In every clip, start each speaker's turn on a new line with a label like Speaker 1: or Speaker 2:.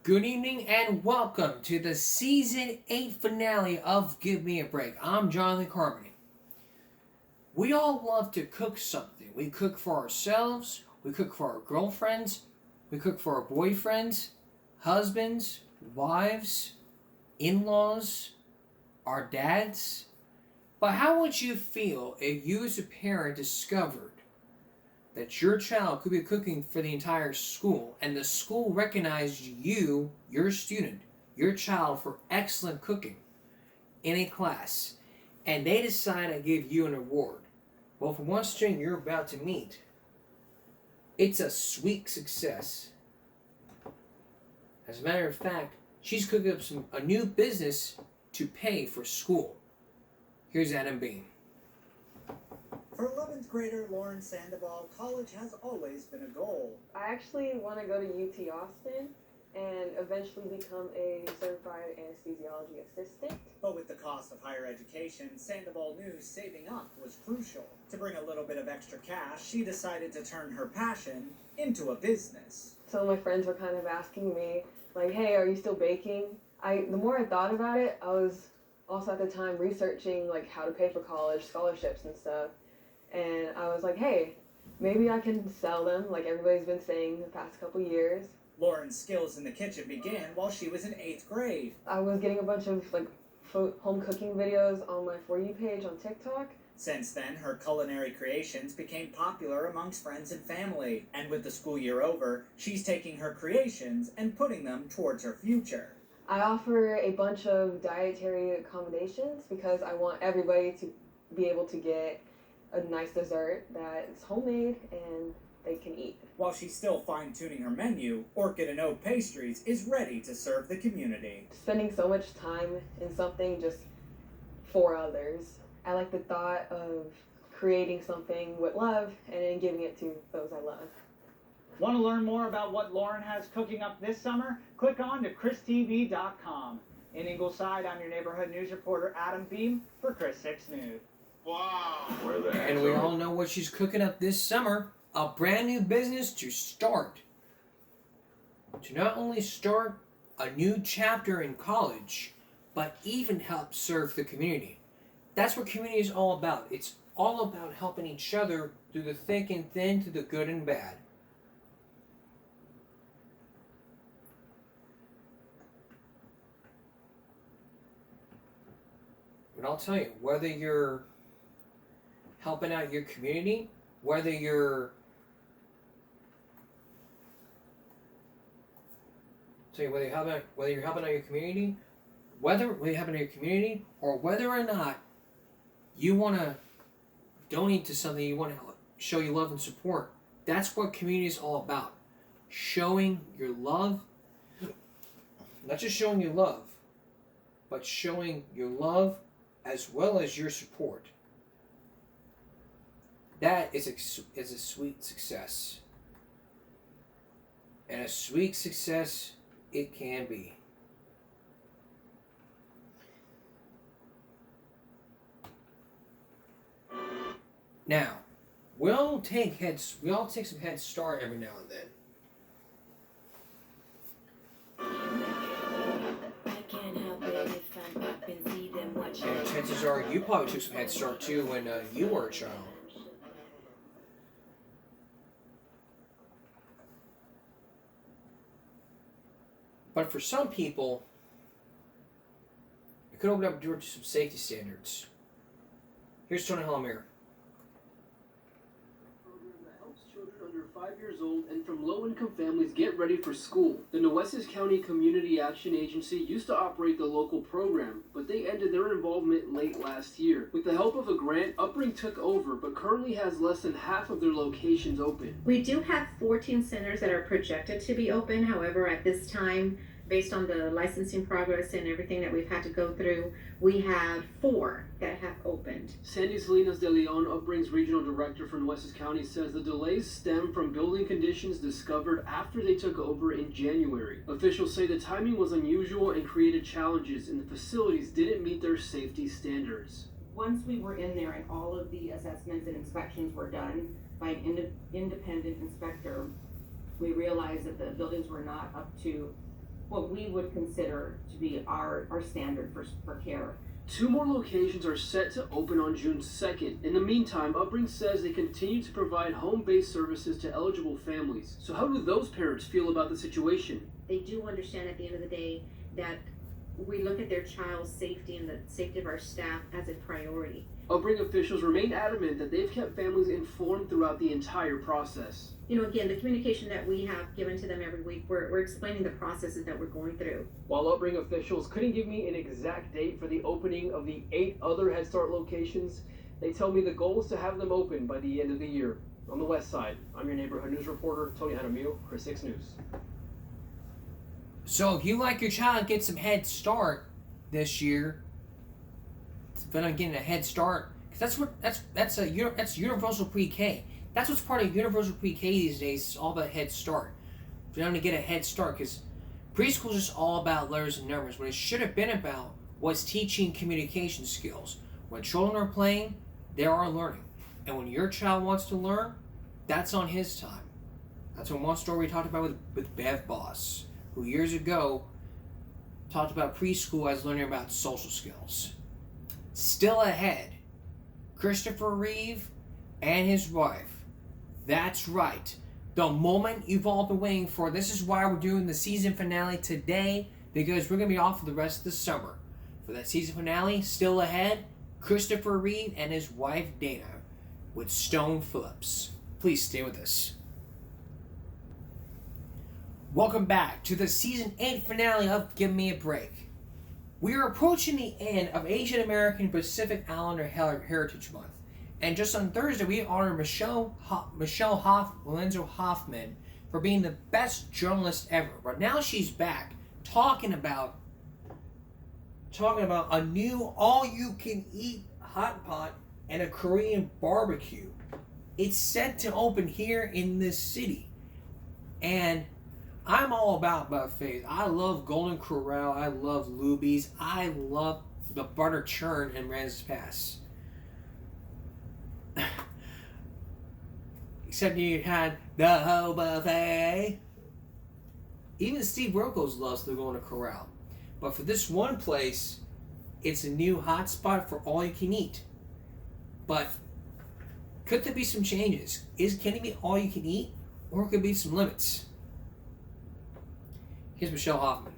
Speaker 1: Good evening and welcome to the Season 8 finale of Give Me a Break. I'm Jonathan Carmody. We all love to cook something. We cook for ourselves, we cook for our girlfriends, we cook for our boyfriends, husbands, wives, in-laws, our dads. But how would you feel if you as a parent discovered that your child could be cooking for the entire school and the school recognized you, your student, your child for excellent cooking in a class, and they decide to give you an award? Well, for one student you're about to meet, it's a sweet success. As a matter of fact, she's cooking up a new business to pay for school. Here's Adam Bean.
Speaker 2: For 11th grader Lauren Sandoval, college has always been a goal.
Speaker 3: I actually want to go to UT Austin and eventually become a certified anesthesiology assistant.
Speaker 2: But with the cost of higher education, Sandoval knew saving up was crucial. To bring a little bit of extra cash, she decided to turn her passion into a business.
Speaker 3: Some of my friends were kind of asking me, like, hey, are you still baking? The more I thought about it, I was also at the time researching like how to pay for college, scholarships and stuff. And I was like, hey, maybe I can sell them like everybody's been saying the past couple years.
Speaker 2: Lauren's skills in the kitchen began while she was in 8th grade.
Speaker 3: I was getting a bunch of like home cooking videos on my For You page on TikTok.
Speaker 2: Since then, her culinary creations became popular amongst friends and family. And with the school year over, she's taking her creations and putting them towards her future.
Speaker 3: I offer a bunch of dietary accommodations because I want everybody to be able to get a nice dessert that's homemade and they can eat.
Speaker 2: While she's still fine-tuning her menu, Orchid and Oak Pastries is ready to serve the community.
Speaker 3: Spending so much time in something just for others. I like the thought of creating something with love and then giving it to those I love.
Speaker 4: Want to learn more about what Lauren has cooking up this summer? Click on to ChrisTV.com. In Ingleside, I'm your neighborhood news reporter Adam Beam for Chris 6 News.
Speaker 5: Wow.
Speaker 1: And we all know what she's cooking up this summer. A brand new business to start. To not only start a new chapter in college, but even help serve the community. That's what community is all about. It's all about helping each other through the thick and thin, through the good and bad. And I'll tell you, whether you're helping out your community, whether you're whether you're helping out your community, whether you're helping out your community, or whether or not you want to donate to something, you want to show your love and support. That's what community is all about. Showing your love, not just showing your love, but showing your love as well as your support. That is a sweet success. And a sweet success it can be. Now, we all take some head start every now and then. And chances are you probably took some head start too when you were a child. But for some people, it could open up the door to some safety standards. Here's Tony Hallamir.
Speaker 6: That helps children under 5 years old and from low-income families get ready for school. The Nueces County Community Action Agency used to operate the local program, but they ended their involvement late last year. With the help of a grant, Upring took over, but currently has less than half of their locations open.
Speaker 7: We do have 14 centers that are projected to be open. However, at this time, based on the licensing progress and everything that we've had to go through, we have 4 that have opened.
Speaker 6: Sandy Salinas de Leon, Upring's regional director for Nueces County, says the delays stem from building conditions discovered after they took over in January. Officials say the timing was unusual and created challenges, and the facilities didn't meet their safety standards.
Speaker 8: Once we were in there and all of the assessments and inspections were done by an independent inspector, we realized that the buildings were not up to what we would consider to be our standard for care.
Speaker 6: 2 more locations are set to open on June 2nd. In the meantime, Upbring says they continue to provide home-based services to eligible families. So how do those parents feel about the situation?
Speaker 7: They do understand at the end of the day that we look at their child's safety and the safety of our staff as a priority.
Speaker 6: Upbring officials remain adamant that they've kept families informed throughout the entire process.
Speaker 7: You know, again, the communication that we have given to them every week, we're explaining the processes that we're going through.
Speaker 6: While Upbring officials couldn't give me an exact date for the opening of the 8 other Head Start locations, they tell me the goal is to have them open by the end of the year. On the west side, I'm your neighborhood news reporter, Tony Jaramillo, Chris 6 News.
Speaker 1: So if you like your child to get some Head Start this year, then I'm getting a Head Start, because that's universal pre-K. That's what's part of universal pre-K these days. It's all about Head Start. For them to get a Head Start, because preschool is just all about letters and numbers. What it should have been about was teaching communication skills. When children are playing, they are learning, and when your child wants to learn, that's on his time. That's what one story we talked about with Bev Boss, who years ago talked about preschool as learning about social skills. Still ahead, Christopher Reeve and his wife. That's right. The moment you've all been waiting for. This is why we're doing the season finale today, because we're going to be off for the rest of the summer. For that season finale, still ahead, Christopher Reeve and his wife Dana with Stone Phillips. Please stay with us. Welcome back to the season 8 finale of Give Me a Break. We are approaching the end of Asian American Pacific Islander Heritage Month. And just on Thursday, we honored Lorenzo Hoffman for being the best journalist ever. But now she's back talking about a new all-you-can-eat hot pot and a Korean barbecue. It's set to open here in this city. And I'm all about buffets. I love Golden Corral. I love Luby's. I love the butter churn in Ramses Pass. Except you had the whole buffet. Even Steve Rocco's loves the Golden Corral. But for this one place, it's a new hot spot for all you can eat. But could there be some changes? Can it be all you can eat? Or could there be some limits? Here's Michelle Hoffman.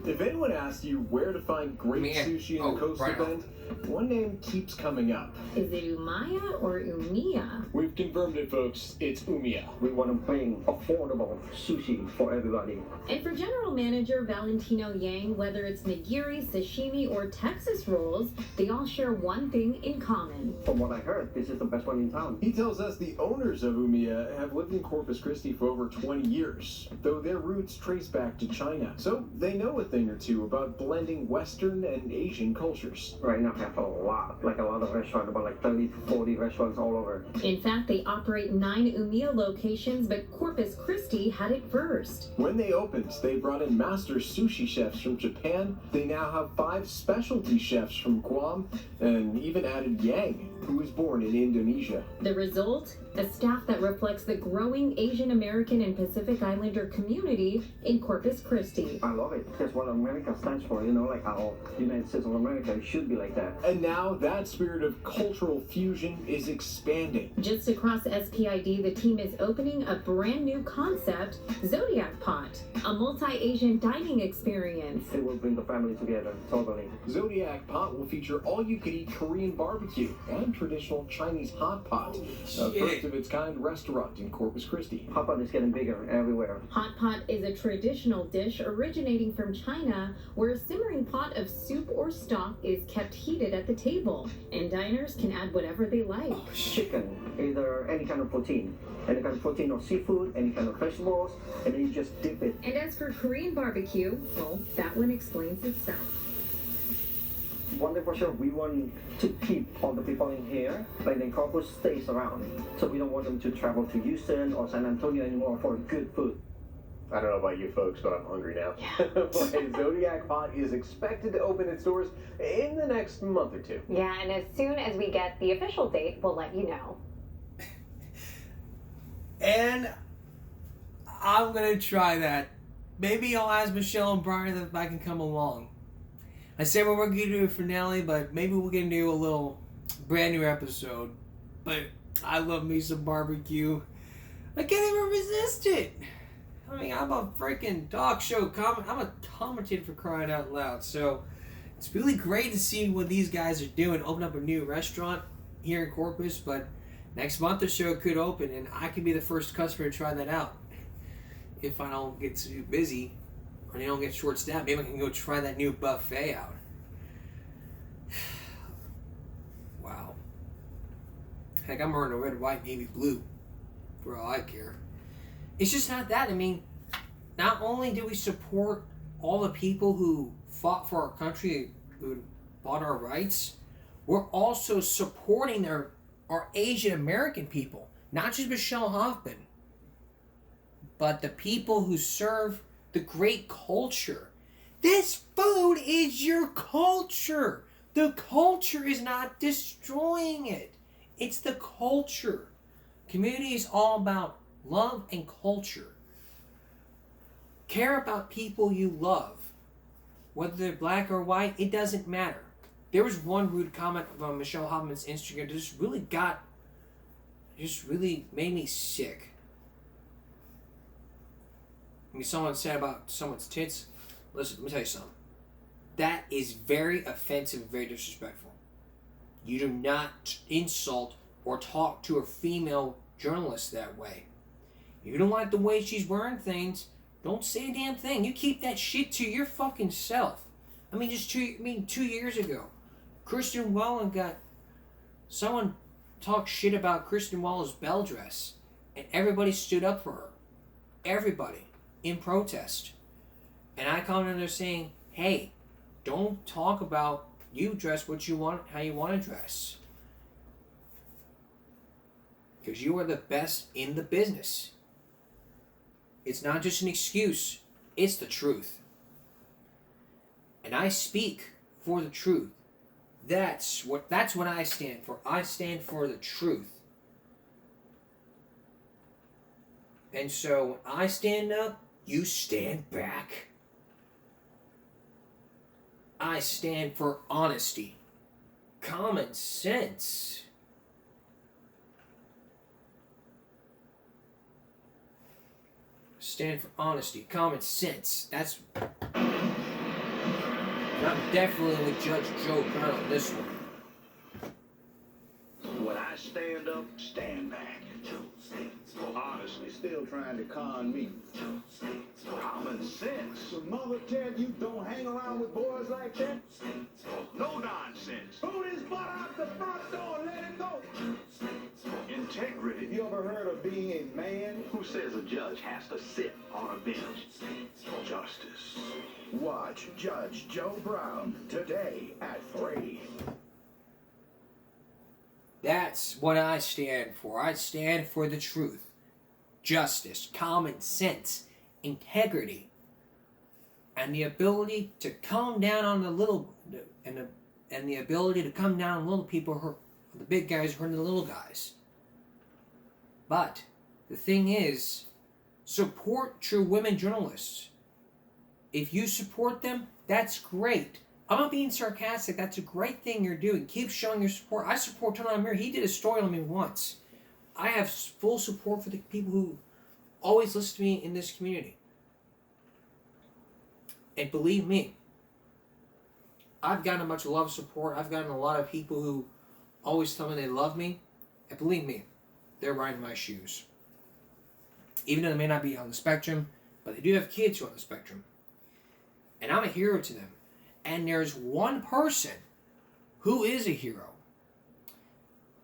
Speaker 5: If anyone asked you where to find great sushi in the coastal bend, one name keeps coming up.
Speaker 9: Is it Umaya or Umiya?
Speaker 5: We've confirmed it, folks. It's Umiya.
Speaker 10: We want to bring affordable sushi for everybody.
Speaker 9: And for General Manager Valentino Yang, whether it's nigiri, sashimi, or Texas rolls, they all share one thing in common.
Speaker 10: From what I heard, this is the best one in town.
Speaker 5: He tells us the owners of Umiya have lived in Corpus Christi for over 20 years, though their roots trace back to China. So they know a thing or two about blending Western and Asian cultures.
Speaker 10: Right now, I have a lot of restaurants, about like 30 to 40 restaurants all over.
Speaker 9: In fact, they operate 9 Umiya locations, but Corpus Christi had it first.
Speaker 5: When they opened, they brought in master sushi chefs from Japan. They now have 5 specialty chefs from Guam, and even added Yang, who was born in Indonesia.
Speaker 9: The result? A staff that reflects the growing Asian American and Pacific Islander community in Corpus Christi.
Speaker 10: I love it. That's what America stands for, like how United States of America should be like that.
Speaker 5: And now that spirit of cultural fusion is expanding.
Speaker 9: Just across SPID, the team is opening a brand new concept, Zodiac Pot, a multi-Asian dining experience.
Speaker 10: It will bring the family together, totally.
Speaker 5: Zodiac Pot will feature all-you-can-eat Korean barbecue and traditional Chinese hot pot. First of its kind restaurant in Corpus Christi.
Speaker 10: Hot pot is getting bigger everywhere.
Speaker 9: Hot pot is a traditional dish originating from China, where a simmering pot of soup or stock is kept heated at the table, and diners can add whatever they like.
Speaker 10: Chicken, either any kind of protein or seafood, any kind of vegetables, and then you just dip it.
Speaker 9: And as for Korean barbecue, well, that one explains itself.
Speaker 10: One thing for sure, we want to keep all the people in here, like the Corpus stays around. So we don't want them to travel to Houston or San Antonio anymore for good food.
Speaker 5: I don't know about you folks, but I'm hungry now. But Zodiac Pot is expected to open its doors in the next month or two.
Speaker 9: Yeah, and as soon as we get the official date, we'll let you know.
Speaker 1: And I'm gonna try that. Maybe I'll ask Michelle and Brian if I can come along. I said we're gonna do a finale, but maybe we're gonna do a little brand new episode. But I love me some barbecue. I can't even resist it. I mean, I'm a freaking talk show I'm a commentator for crying out loud. So it's really great to see what these guys are doing. Open up a new restaurant here in Corpus, but next month the show could open, and I could be the first customer to try that out. If I don't get too busy, or they don't get short-staffed, maybe I can go try that new buffet out. Wow. Heck, I'm wearing a red, white, navy, blue, for all I care. It's just not that. I mean, not only do we support all the people who fought for our country, who fought our rights, we're also supporting our Asian American people. Not just Michelle Hoffman, but the people who serve the great culture. This food is your culture. The culture is not destroying it. It's the culture. Community is all about love and culture. Care about people you love. Whether they're black or white, it doesn't matter. There was one rude comment on Michelle Hoffman's Instagram that just really made me sick. I mean, someone said about someone's tits. Listen, let me tell you something. That is very offensive and very disrespectful. You do not insult or talk to a female journalist that way. If you don't like the way she's wearing things, don't say a damn thing. You keep that shit to your fucking self. I mean, 2 years ago, Kristen Wallen someone talked shit about Kristen Wallen's bell dress, and everybody stood up for her. Everybody. In protest. And I commented there saying, hey, don't talk about you dress what you want, how you want to dress. Because you are the best in the business. It's not just an excuse, it's the truth. And I speak for the truth. That's what I stand for. I stand for the truth. And so when I stand up, you stand back. I stand for honesty, common sense. Stand for honesty, common sense. I'm definitely with Judge Joe Brown on this one.
Speaker 11: When I stand up, stand back. Honestly, still trying to con me. Common sense. So mother tell you don't hang around with boys like that? No nonsense. Boot his butt out the front door and let him go. Integrity. You ever heard of being a man? Who says a judge has to sit on a bench? Justice. Watch Judge Joe Brown today at 3.
Speaker 1: That's what I stand for. I stand for the truth, justice, common sense, integrity, and the ability to calm down on the little, and the ability to come down on little people, the big guys hurting the little guys. But the thing is, support true women journalists. If you support them, that's great. I'm not being sarcastic. That's a great thing you're doing. Keep showing your support. I support Tony Amir. He did a story on me once. I have full support for the people who always listen to me in this community. And believe me, I've gotten a bunch of love support. I've gotten a lot of people who always tell me they love me. And believe me, they're right in my shoes. Even though they may not be on the spectrum, but they do have kids who are on the spectrum. And I'm a hero to them. And there's one person who is a hero.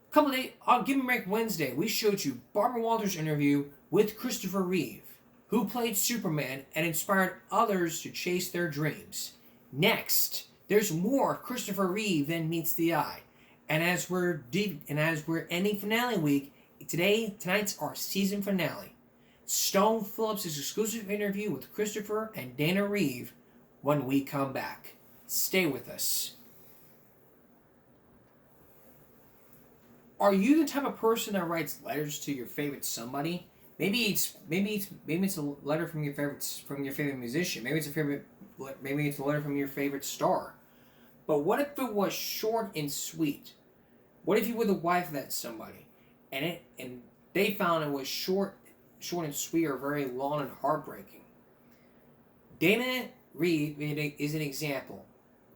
Speaker 1: A couple of days, on Give Me a Break Wednesday, we showed you Barbara Walters' interview with Christopher Reeve, who played Superman and inspired others to chase their dreams. Next, there's more of Christopher Reeve than meets the eye. And as we're ending finale week, tonight's our season finale. Stone Phillips' exclusive interview with Christopher and Dana Reeve when we come back. Stay with us. Are you the type of person that writes letters to your favorite somebody? Maybe it's a letter from your favorite musician. Maybe it's a letter from your favorite star. But what if it was short and sweet? What if you were the wife of that somebody, and they found it was short and sweet, or very long and heartbreaking? Dana Reeve is an example.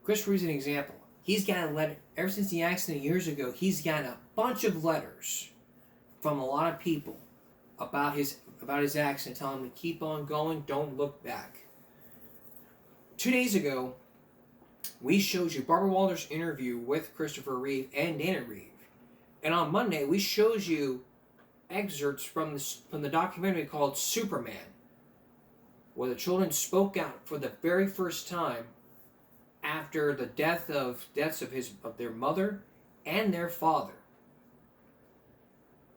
Speaker 1: Chris Reeve's an example. He's got a letter ever since the accident years ago. He's gotten a bunch of letters from a lot of people about his accident, telling him to keep on going, don't look back. 2 days ago, we showed you Barbara Walters' interview with Christopher Reeve and Dana Reeve. And on Monday, we showed you excerpts from the documentary called Superman, where the children spoke out for the very first time after the deaths of their mother and their father.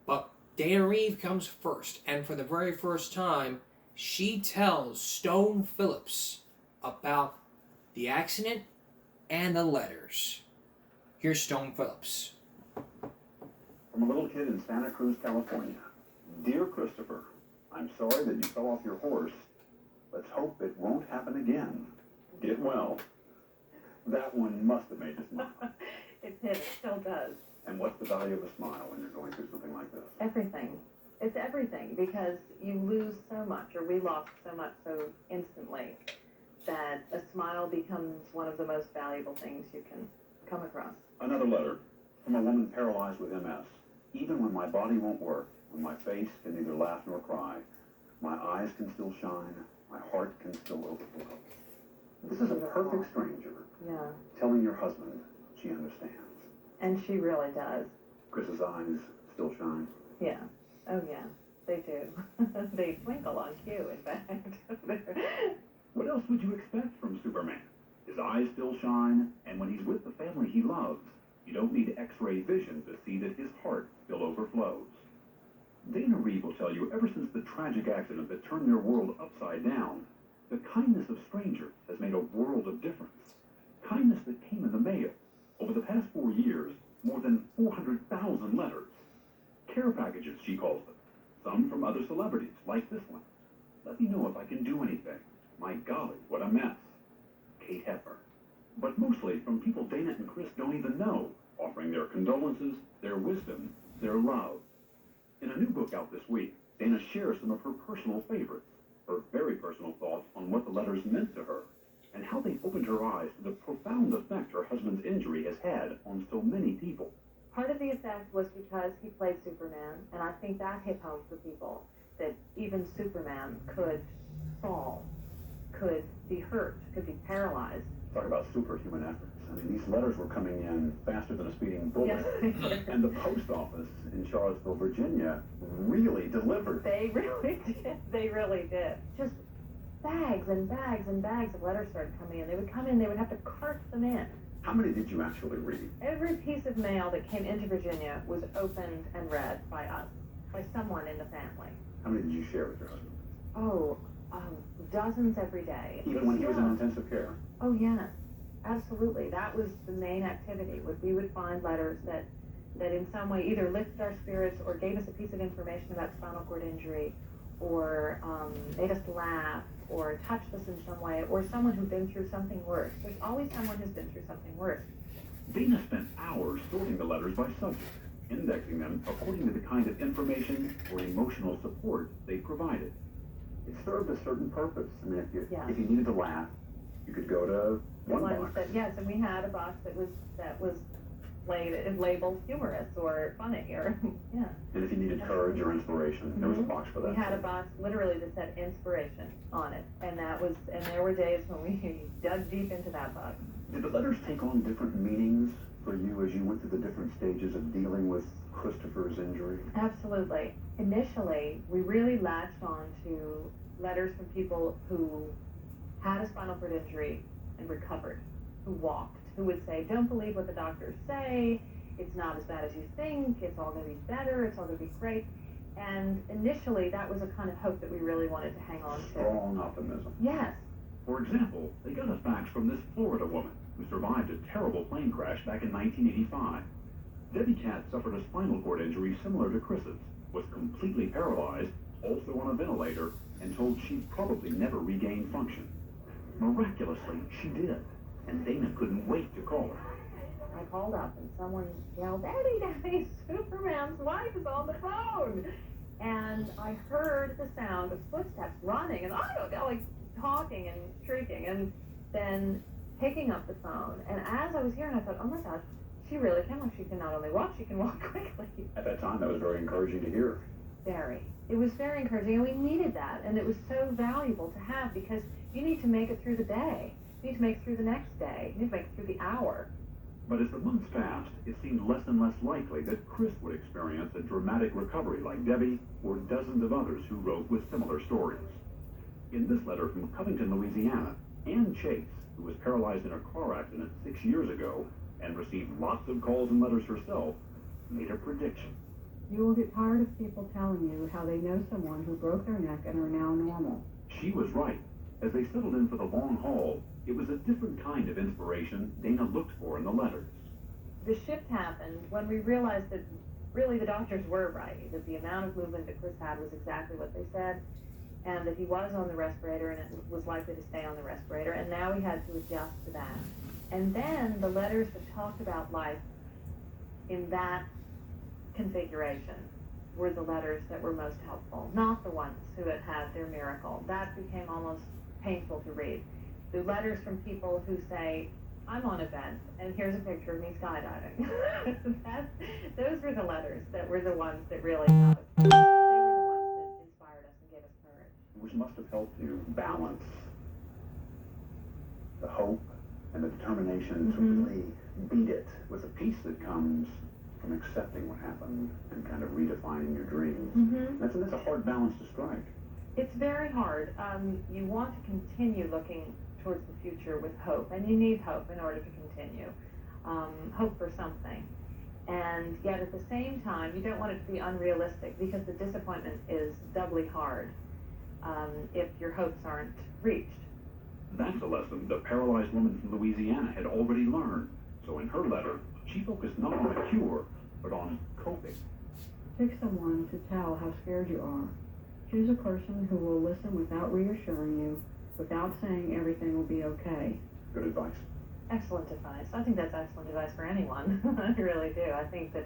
Speaker 1: But Dana Reeve comes first, and for the very first time, she tells Stone Phillips about the accident and the letters. Here's Stone Phillips.
Speaker 11: From a little kid in Santa Cruz, California. Dear Christopher, I'm sorry that you fell off your horse. Let's hope it won't happen again. Get well. That one must have made you smile.
Speaker 12: It did. It still does.
Speaker 11: And what's the value of a smile when you're going through something like this?
Speaker 12: Everything. It's everything, because you lose so much, or we lost so much so instantly, that a smile becomes one of the most valuable things you can come across.
Speaker 11: Another letter from a woman paralyzed with MS. Even when my body won't work, when my face can neither laugh nor cry, my eyes can still shine, my heart can still overflow. This is a perfect stranger
Speaker 12: Yeah.
Speaker 11: telling your husband she understands.
Speaker 12: And she really does.
Speaker 11: Chris's eyes still shine.
Speaker 12: Yeah. Oh, yeah. They do. They twinkle on cue, in fact.
Speaker 11: What else would you expect from Superman? His eyes still shine, and when he's with the family he loves, you don't need X-ray vision to see that his heart still overflows. Dana Reeve will tell you, ever since the tragic accident that turned their world upside down, the kindness of strangers has made a world of difference. Kindness that came in the mail. Over the past 4 years, more than 400,000 letters. Care packages, she calls them. Some from other celebrities, like this one. Let me know if I can do anything. My golly, what a mess. Kate Hepburn. But mostly from people Dana and Chris don't even know, offering their condolences, their wisdom, their love. In a new book out this week, Dana shares some of her personal favorites, her very personal thoughts on what the letters meant to her, and how they opened her eyes to the profound effect her husband's injury has had on so many people.
Speaker 12: Part of the effect was because he played Superman, and I think that hit home for people, that even Superman could fall, could be hurt, could be paralyzed.
Speaker 11: Talk about superhuman efforts. I mean, these letters were coming in faster than a speeding bullet.
Speaker 12: Yes.
Speaker 11: And the post office in Charlottesville, Virginia, really delivered.
Speaker 12: They really did. They really did. Just bags and bags and bags of letters started coming in. They would come in, they would have to cart them in.
Speaker 11: How many did you actually read?
Speaker 12: Every piece of mail that came into Virginia was opened and read by us, by someone in the family.
Speaker 11: How many did you share with your husband?
Speaker 12: Oh, dozens every day.
Speaker 11: Even when he was in intensive care?
Speaker 12: Oh, yes. Absolutely. That was the main activity. We would find letters that in some way either lifted our spirits or gave us a piece of information about spinal cord injury, or made us laugh, or touched us in some way, or someone who'd been through something worse. There's always someone who's been through something worse.
Speaker 11: Dana spent hours sorting the letters by subject, indexing them according to the kind of information or emotional support they provided. It served a certain purpose. I mean, if you needed to laugh, you could go to one box.
Speaker 12: Yes, and we had a box that was labeled humorous or funny, or yeah.
Speaker 11: And if you needed courage or inspiration, there was a box for that.
Speaker 12: We had a box literally that said inspiration on it, and there were days when we dug deep into that box.
Speaker 11: Did the letters take on different meanings for you as you went through the different stages of dealing with Christopher's injury?
Speaker 12: Absolutely. Initially, we really latched on to letters from people who had a spinal cord injury and recovered, who walked, who would say, don't believe what the doctors say, it's not as bad as you think, it's all going to be better, it's all going to be great. And initially, that was a kind of hope that we really wanted to hang on to.
Speaker 11: Strong optimism.
Speaker 12: Yes.
Speaker 13: For example, they got us facts from this Florida woman who survived a terrible plane crash back in 1985. Debbie Katz suffered a spinal cord injury similar to Chris's, was completely paralyzed, also on a ventilator, and told she'd probably never regain function. Miraculously, she did, and Dana couldn't wait to call her.
Speaker 12: I called up and someone yelled, "Daddy, Daddy, Superman's wife is on the phone!" And I heard the sound of footsteps running, and I don't know, like talking and shrieking, and then picking up the phone. And as I was hearing, I thought, oh my gosh, she really can. Like, she can not only walk, she can walk quickly.
Speaker 11: At that time, that was very encouraging to hear.
Speaker 12: Very. It was very encouraging, and we needed that, and it was so valuable to have, because you need to make it through the day. You need to make it through the next day. You need to make it through the hour.
Speaker 13: But as the months passed, it seemed less and less likely that Chris would experience a dramatic recovery like Debbie or dozens of others who wrote with similar stories. In this letter from Covington, Louisiana, Ann Chase, who was paralyzed in a car accident 6 years ago and received lots of calls and letters herself, made a prediction.
Speaker 14: You will get tired of people telling you how they know someone who broke their neck and are now normal.
Speaker 13: She was right. As they settled in for the long haul, it was a different kind of inspiration Dana looked for in the letters.
Speaker 12: The shift happened when we realized that really the doctors were right, that the amount of movement that Chris had was exactly what they said, and that he was on the respirator and it was likely to stay on the respirator, and now we had to adjust to that. And then the letters that talked about life in that configuration were the letters that were most helpful, not the ones who had had their miracle. That became almost painful to read. The letters from people who say, I'm on a vent, and here's a picture of me skydiving. Those were the letters that were the ones that really got us. They were the ones that inspired us and gave us courage.
Speaker 11: Which must have helped you balance the hope and the determination to really beat it with the peace that comes from accepting what happened and kind of redefining your dreams. That's a hard balance to strike.
Speaker 12: It's very hard. You want to continue looking towards the future with hope, and you need hope in order to continue. Hope for something. And yet at the same time, you don't want it to be unrealistic, because the disappointment is doubly hard if your hopes aren't reached.
Speaker 13: That's a lesson the paralyzed woman from Louisiana had already learned. So in her letter, she focused not on a cure, but on coping.
Speaker 14: Pick someone to tell how scared you are. Choose a person who will listen without reassuring you, without saying everything will be okay.
Speaker 11: Good advice.
Speaker 12: Excellent advice. I think that's excellent advice for anyone. I really do. I think that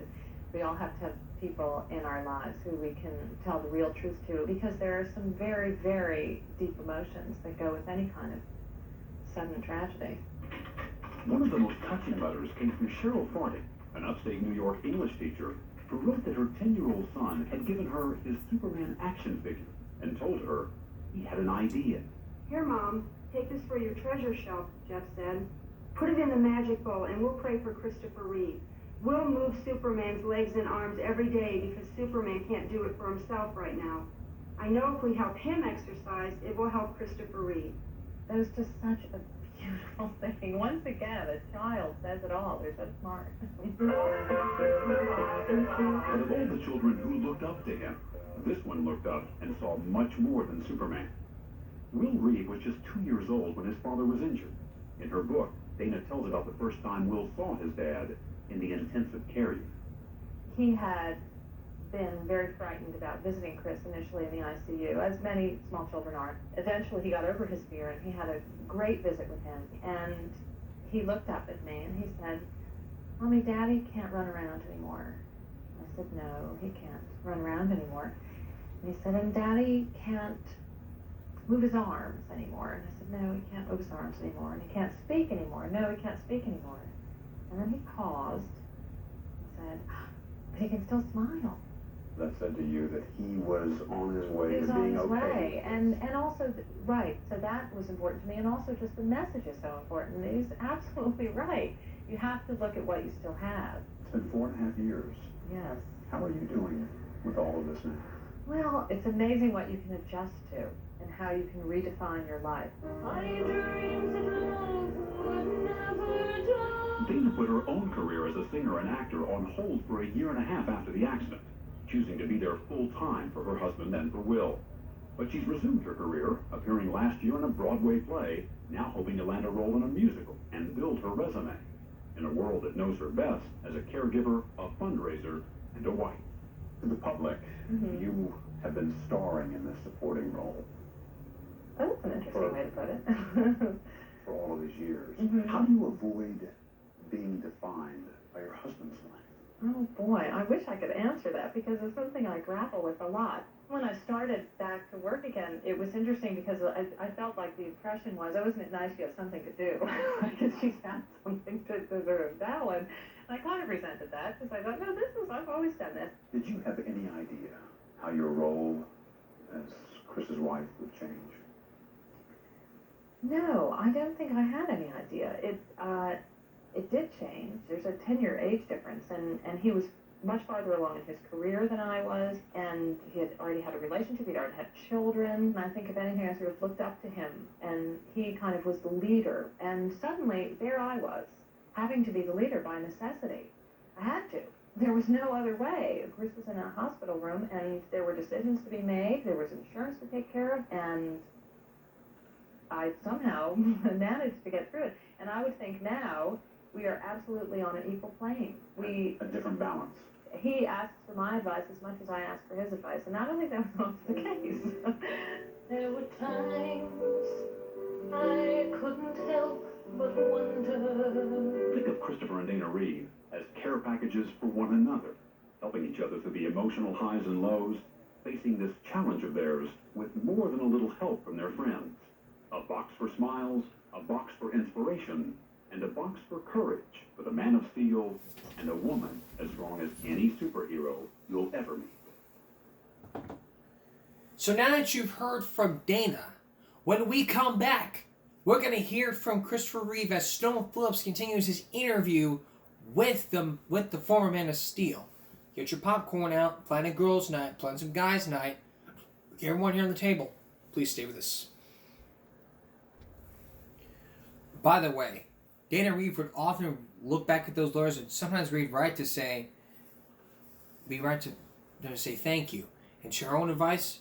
Speaker 12: we all have to have people in our lives who we can tell the real truth to, because there are some very, very deep emotions that go with any kind of sudden tragedy.
Speaker 13: One of the most touching letters came from Cheryl Farting, an upstate New York English teacher who wrote that her 10-year-old son had given her his Superman action figure and told her he had an idea.
Speaker 15: Here, Mom, take this for your treasure shelf, Jeff said. Put it in the magic bowl, and we'll pray for Christopher Reeve. We'll move Superman's legs and arms every day because Superman can't do it for himself right now. I know if we help him exercise, it will help Christopher Reeve.
Speaker 12: That was just such a beautiful thing. Once again, a child says it all. They're so smart.
Speaker 13: But of all the children who looked up to him, this one looked up and saw much more than Superman. Will Reeve was just 2 years old when his father was injured. In her book, Dana tells about the first time Will saw his dad in the intensive care unit.
Speaker 12: He had been very frightened about visiting Chris initially in the ICU, as many small children are. Eventually he got over his fear, and he had a great visit with him. And he looked up at me and he said, Mommy, Daddy can't run around anymore. I said, no, he can't run around anymore. And he said, and Daddy can't move his arms anymore. And I said, no, he can't move his arms anymore. And he can't speak anymore. No, he can't speak anymore. And then he paused and said, but he can still smile.
Speaker 11: That said to you that he was on his way
Speaker 12: He was
Speaker 11: to
Speaker 12: on
Speaker 11: being
Speaker 12: his
Speaker 11: okay.
Speaker 12: way. And also, right, so that was important to me. And also just the message is so important. He's absolutely right. You have to look at what you still have.
Speaker 11: It's been 4.5 years.
Speaker 12: Yes.
Speaker 11: How are you doing with all of this now?
Speaker 12: Well, it's amazing what you can adjust to and how you can redefine your life.
Speaker 13: Dana put her own career as a singer and actor on hold for 1.5 years after the accident. choosing to be there full time for her husband and for Will. But she's resumed her career, appearing last year in a Broadway play, now hoping to land a role in a musical and build her resume in a world that knows her best as a caregiver, a fundraiser, and a wife.
Speaker 5: To the public, you have been starring in this supporting role
Speaker 12: Oh, that's an interesting way to put it.
Speaker 5: for all of these years.
Speaker 12: Mhm.
Speaker 5: How do you avoid being defined by your husband's life?
Speaker 12: Oh boy, I wish I could answer that because it's something I grapple with a lot. When I started back to work again, it was interesting because I felt like the impression was, oh, isn't it nice you have something to do? Because she's had something to sort of dabble in. And I kind of resented that because I thought, no, I've always done this.
Speaker 5: Did you have any idea how your role as Chris's wife would change?
Speaker 12: No, I don't think I had any idea. It did change. There's a 10-year age difference, and he was much farther along in his career than I was, and he had already had a relationship, he'd already had children, and I think if anything, I sort of looked up to him, and he kind of was the leader, and suddenly, there I was, having to be the leader by necessity. I had to. There was no other way. Chris was in a hospital room, and there were decisions to be made, there was insurance to take care of, and I somehow managed to get through it. And I would think now, we are absolutely on an equal plane.
Speaker 5: A different balance.
Speaker 12: He asks for my advice as much as I ask for his advice, and I don't think that was always the case.
Speaker 16: There were times I couldn't help but wonder.
Speaker 13: Think of Christopher and Dana Reeve as care packages for one another, helping each other through the emotional highs and lows, facing this challenge of theirs with more than a little help from their friends. A box for smiles, a box for inspiration, and a box for courage with a man of steel and a woman as strong as any superhero you'll ever meet.
Speaker 1: So now that you've heard from Dana, when we come back, we're going to hear from Christopher Reeve as Stone Phillips continues his interview with the former Man of Steel. Get your popcorn out, plan a girls' night, plan some guys' night. Get everyone here on the table. Please stay with us. By the way, Dana Reeve would often look back at those letters and sometimes be right to say thank you. And share her own advice,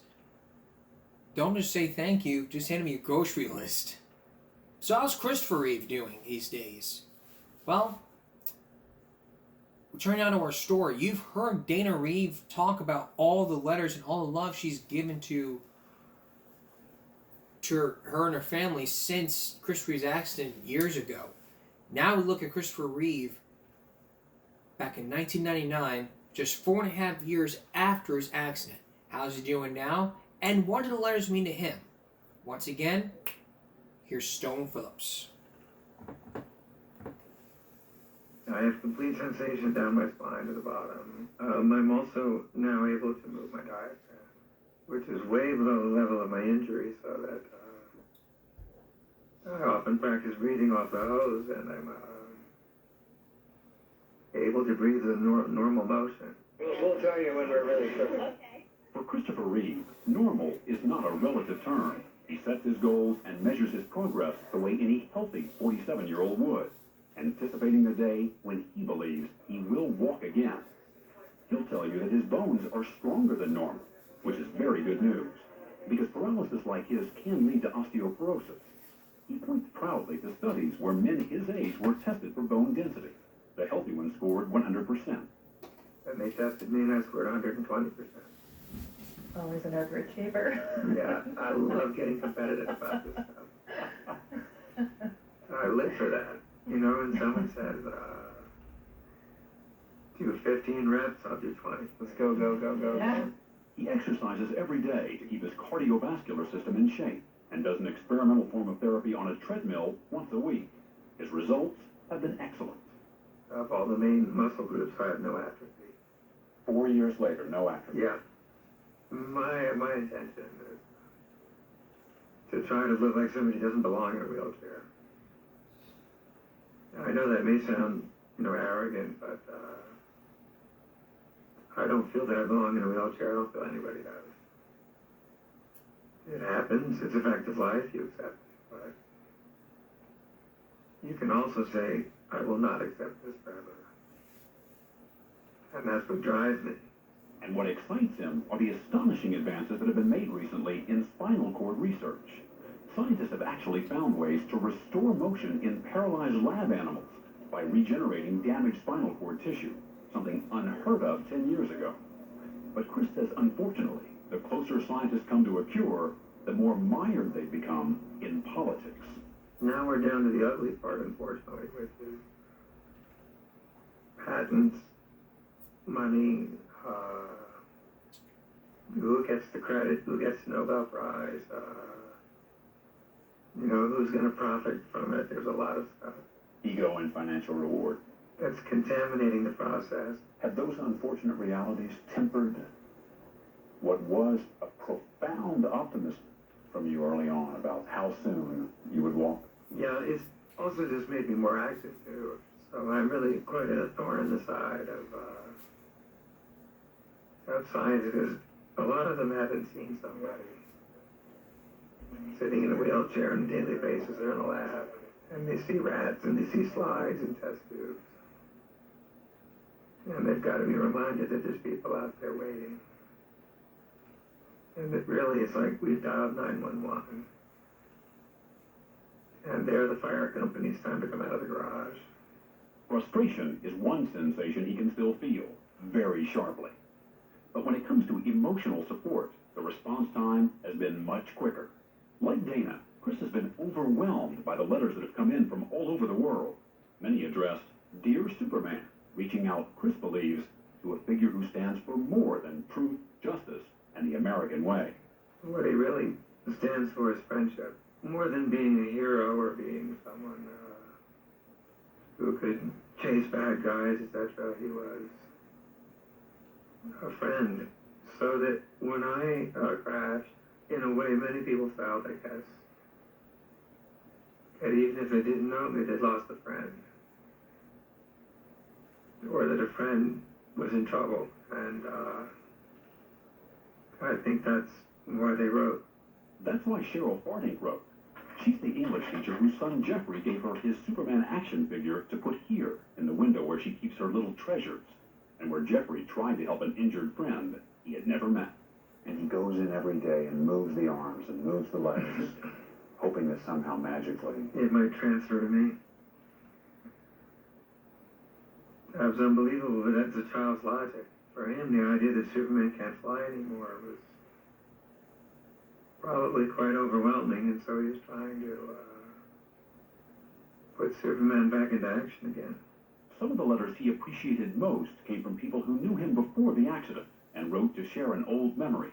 Speaker 1: don't just say thank you, just hand me a grocery list. So how's Christopher Reeve doing these days? Well, turning now to our story. You've heard Dana Reeve talk about all the letters and all the love she's given to her and her family since Christopher Reeve's accident years ago. Now we look at Christopher Reeve back in 1999, just 4.5 years after his accident. How's he doing now? And what do the letters mean to him? Once again, here's Stone Phillips.
Speaker 17: I have complete sensation down my spine to the bottom. I'm also now able to move my diaphragm, which is way below the level of my injury, so that I often practice breathing off the hose, and I'm able to breathe in normal motion. We'll tell you when we're really sure. Okay.
Speaker 13: For Christopher Reeve, normal is not a relative term. He sets his goals and measures his progress the way any healthy 47-year-old would, anticipating the day when he believes he will walk again. He'll tell you that his bones are stronger than normal, which is very good news, because paralysis like his can lead to osteoporosis. He points proudly to studies where men his age were tested for bone density. The healthy ones scored 100%.
Speaker 17: And they tested me and I scored 120%.
Speaker 12: Always an overachiever.
Speaker 17: Yeah, I love getting competitive about this stuff. I live for that. You know, when someone says, do 15 reps, I'll do 20. Let's go, go, go, go.
Speaker 12: Yeah.
Speaker 13: He exercises every day to keep his cardiovascular system in shape and does an experimental form of therapy on a treadmill once a week. His results have been excellent.
Speaker 17: Of all the main muscle groups, I have no atrophy.
Speaker 13: 4 years later, no atrophy.
Speaker 17: Yeah. My intention is to try to look like somebody who doesn't belong in a wheelchair. I know that may sound, arrogant, but I don't feel that I belong in a wheelchair. I don't feel anybody does. It happens. It's a fact of life. You accept it. But you can also say, I will not accept this forever. And that's what drives me.
Speaker 13: And what excites him are the astonishing advances that have been made recently in spinal cord research. Scientists have actually found ways to restore motion in paralyzed lab animals by regenerating damaged spinal cord tissue, something unheard of 10 years ago. But Chris says, unfortunately, the closer scientists come to a cure, the more mired they become in politics.
Speaker 17: Now we're down to the ugly part, unfortunately, which is patents, money, who gets the credit, who gets the Nobel Prize, who's going to profit from it. There's a lot of stuff.
Speaker 13: Ego and financial reward.
Speaker 17: That's contaminating the process.
Speaker 13: Have those unfortunate realities tempered what was a profound optimism from you early on about how soon you would walk?
Speaker 17: Yeah, it's also just made me more active too. So I'm really quite a thorn in the side of science, because a lot of them haven't seen somebody sitting in a wheelchair on a daily basis. They're in a lab, and they see rats, and they see slides and test tubes. And they've got to be reminded that there's people out there waiting. And it really is like we've dialed 911. And they're the fire company. It's time to come out of the garage.
Speaker 13: Frustration is one sensation he can still feel, very sharply. But when it comes to emotional support, the response time has been much quicker. Like Dana, Chris has been overwhelmed by the letters that have come in from all over the world. Many addressed, "Dear Superman," reaching out, Chris believes, to a figure who stands for more than truth, justice, and the American way.
Speaker 17: What he really stands for is friendship. More than being a hero or being someone who could chase bad guys, etc., he was a friend. So that when I crashed, in a way many people felt, I guess, that even if they didn't know me, they'd lost a friend. Or that a friend was in trouble. And I think that's why they wrote.
Speaker 13: That's why Cheryl Farting wrote. She's the English teacher whose son Jeffrey gave her his Superman action figure to put here in the window where she keeps her little treasures, and where Jeffrey tried to help an injured friend he had never met. And he goes in every day and moves the arms and moves the legs, hoping that somehow magically
Speaker 17: it might transfer to me. That was unbelievable, but that's a child's logic. For him, the idea that Superman can't fly anymore was probably quite overwhelming, and so he was trying to put Superman back into action again.
Speaker 13: Some of the letters he appreciated most came from people who knew him before the accident and wrote to share an old memory,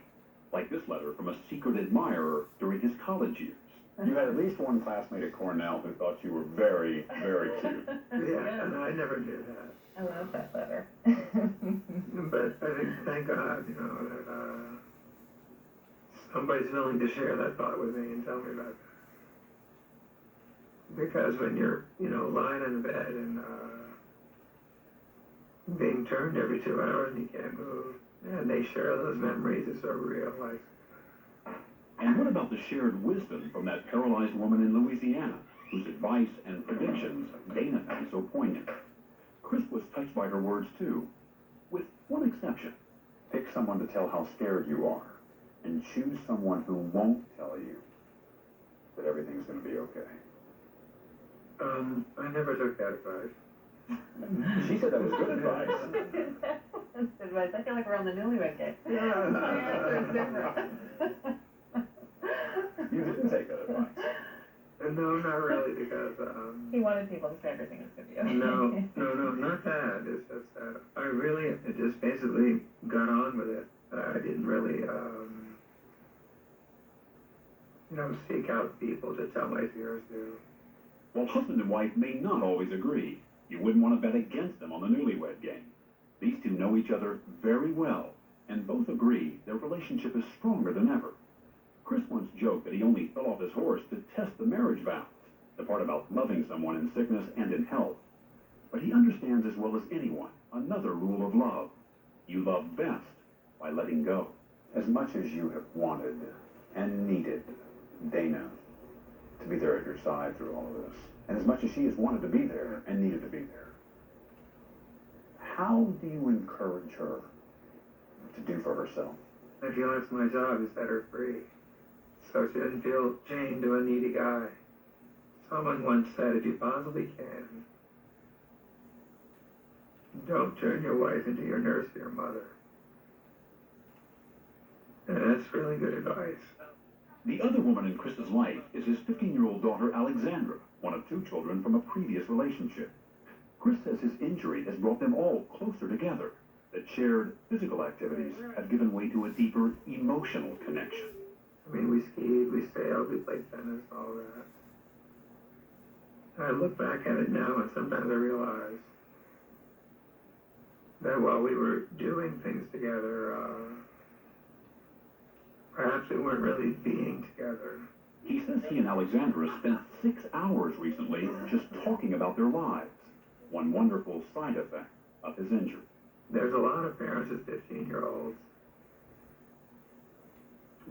Speaker 13: like this letter from a secret admirer during his college years. You had at least one classmate at Cornell who thought you were very, very cute.
Speaker 17: Yeah, and I never did that.
Speaker 12: I love that letter.
Speaker 17: But I think, thank God, that somebody's willing to share that thought with me and tell me about that. Because when you're, lying in bed and being turned every 2 hours and you can't move, and they share those memories, it's so real.
Speaker 13: And what about the shared wisdom from that paralyzed woman in Louisiana, whose advice and predictions Dana found so poignant? Chris was touched by her words too, with one exception. Pick someone to tell how scared you are, and choose someone who won't tell you that everything's going to be okay.
Speaker 17: I never took that advice.
Speaker 13: She said that was good advice.
Speaker 12: That's advice. I feel like we're on the newlywed game.
Speaker 17: Yeah.
Speaker 12: It's different.
Speaker 13: You didn't take that advice.
Speaker 17: No, not really, because
Speaker 12: He wanted people to say everything was good to you.
Speaker 17: No, not that. It's just that I just basically got on with it. I didn't really, seek out people to tell my fears to.
Speaker 13: While husband and wife may not always agree, you wouldn't want to bet against them on the newlywed game. These two know each other very well, and both agree their relationship is stronger than ever. Chris once joked that he only fell off his horse to test the marriage vows, the part about loving someone in sickness and in health. But he understands as well as anyone another rule of love. You love best by letting go. As much as you have wanted and needed Dana to be there at your side through all of this, and as much as she has wanted to be there and needed to be there, how do you encourage her to do for herself.
Speaker 17: I feel it's my job to set her free, so she doesn't feel chained to a needy guy. Someone once said, if you possibly can, don't turn your wife into your nurse or your mother. And that's really good advice.
Speaker 13: The other woman in Chris's life is his 15-year-old daughter, Alexandra, one of 2 children from a previous relationship. Chris says his injury has brought them all closer together, that shared physical activities have given way to a deeper emotional connection.
Speaker 17: I mean, we skied, we sailed, we played tennis, all that. I look back at it now and sometimes I realize that while we were doing things together, perhaps we weren't really being together.
Speaker 13: He says he and Alexandra spent 6 hours recently just talking about their lives, one wonderful side effect of his injury.
Speaker 17: There's a lot of parents with 15-year-olds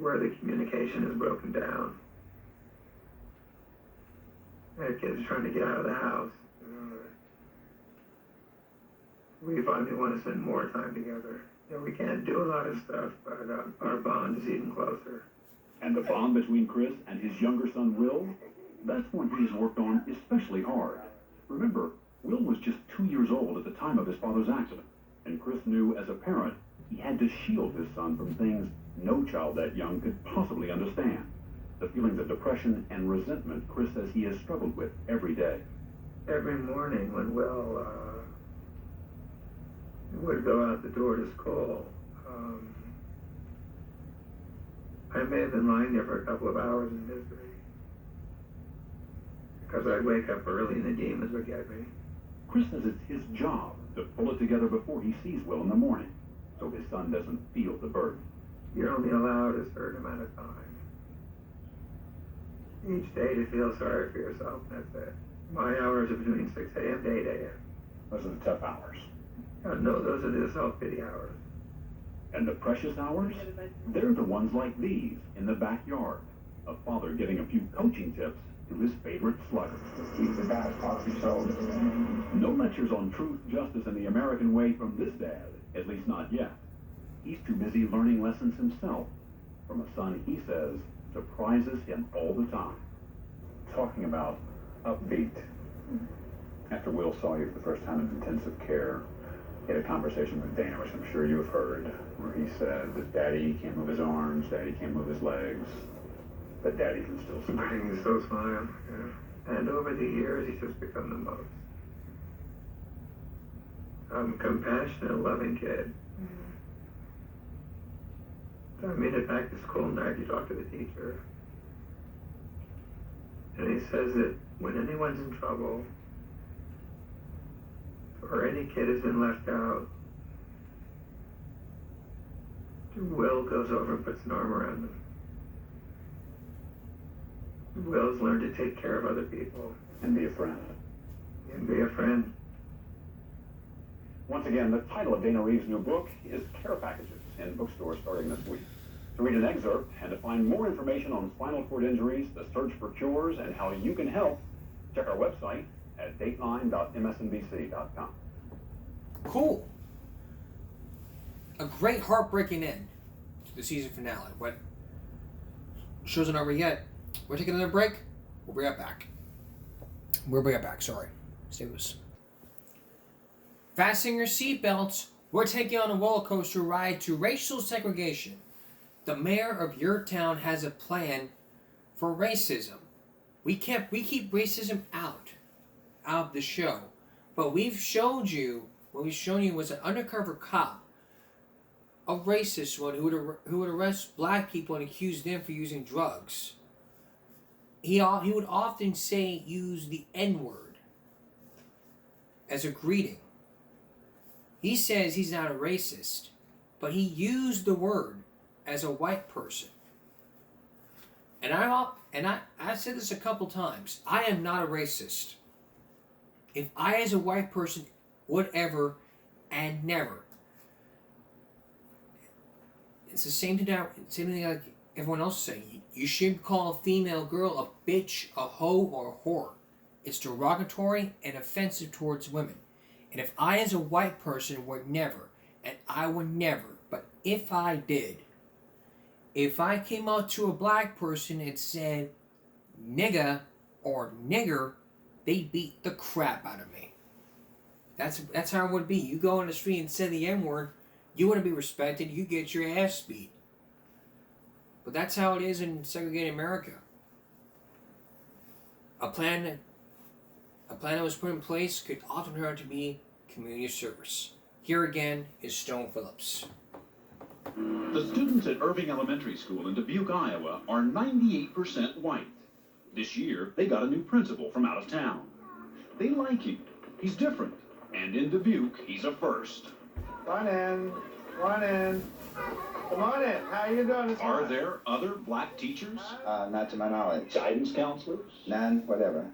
Speaker 17: where the communication is broken down. Their kids are trying to get out of the house. We finally want to spend more time together. We can't do a lot of stuff, but our bond is even closer.
Speaker 13: And the bond between Chris and his younger son, Will, that's one he's worked on especially hard. Remember, Will was just 2 years old at the time of his father's accident, and Chris knew as a parent he had to shield his son from things no child that young could possibly understand. The feelings of depression and resentment Chris says he has struggled with every day.
Speaker 17: Every morning when Will would go out the door to school, I may have been lying there for a couple of hours in misery, because I'd wake up early and the demons would get me.
Speaker 13: Chris says it's his job to pull it together before he sees Will in the morning, so his son doesn't feel the burden.
Speaker 17: You're only allowed a certain amount of time each day to feel sorry for yourself, and that's it. My hours are between 6 a.m. to 8 a.m.
Speaker 13: Those are the tough hours.
Speaker 17: No, those are the self-pity hours.
Speaker 13: And the precious hours? They're the ones like these in the backyard. A father giving a few coaching tips to his favorite slugger.
Speaker 17: Keep the bat off your shoulder.
Speaker 13: No lectures on truth, justice, and the American way from this dad, at least not yet. He's too busy learning lessons himself from a son he says surprises him all the time.
Speaker 18: Talking about upbeat. After Will saw you for the first time in intensive care, he had a conversation with Dana, which I'm sure you've heard, where he said that Daddy can't move his arms, Daddy can't move his legs, but Daddy can still smile.
Speaker 17: He can still smile, yeah. And over the years, he's just become the most compassionate, loving kid. So I made it back to school night to talk to the teacher. And he says that when anyone's in trouble, or any kid has been left out, Will goes over and puts an arm around them. Will's learned to take care of other people.
Speaker 18: And be a friend.
Speaker 17: And be a friend.
Speaker 13: Once again, the title of Dana Reeves' new book is Care Packages in bookstores starting this week. To read an excerpt and to find more information on spinal cord injuries, the search for cures, and how you can help, check our website at dateline.msnbc.com.
Speaker 1: Cool. A great heartbreaking end to the season finale. But show's not over yet. We're taking another break. We'll be right back. Sorry. Stay with us. Fasten your seatbelts. We're taking on a roller coaster ride to racial segregation. The mayor of your town has a plan for racism. We keep racism out of the show, but what we've shown you was an undercover cop, a racist one who would arrest black people and accuse them for using drugs. He would often use the N-word as a greeting. He says he's not a racist, but he used the word as a white person. And I've said this a couple times. I am not a racist. If I, as a white person, would ever and never, it's the same thing like everyone else is saying. You shouldn't call a female girl a bitch, a hoe, or a whore. It's derogatory and offensive towards women. And if I, as a white person, would never, and I would never, but if I did, if I came up to a black person and said nigga or nigger, they beat the crap out of me. That's how it would be. You go on the street and say the N-word, you wouldn't be respected. You get your ass beat. But that's how it is in segregated America. A plan that was put in place could often turn out to be community service. Here again is Stone Phillips.
Speaker 13: The students at Irving Elementary School in Dubuque, Iowa are 98% white. This year, they got a new principal from out of town. They like him. He's different. And in Dubuque, he's a first.
Speaker 11: Come in. Come in. Come on in. How you doing this morning?
Speaker 13: Are there other black teachers?
Speaker 19: Not to my knowledge.
Speaker 13: Guidance counselors?
Speaker 19: None, whatever.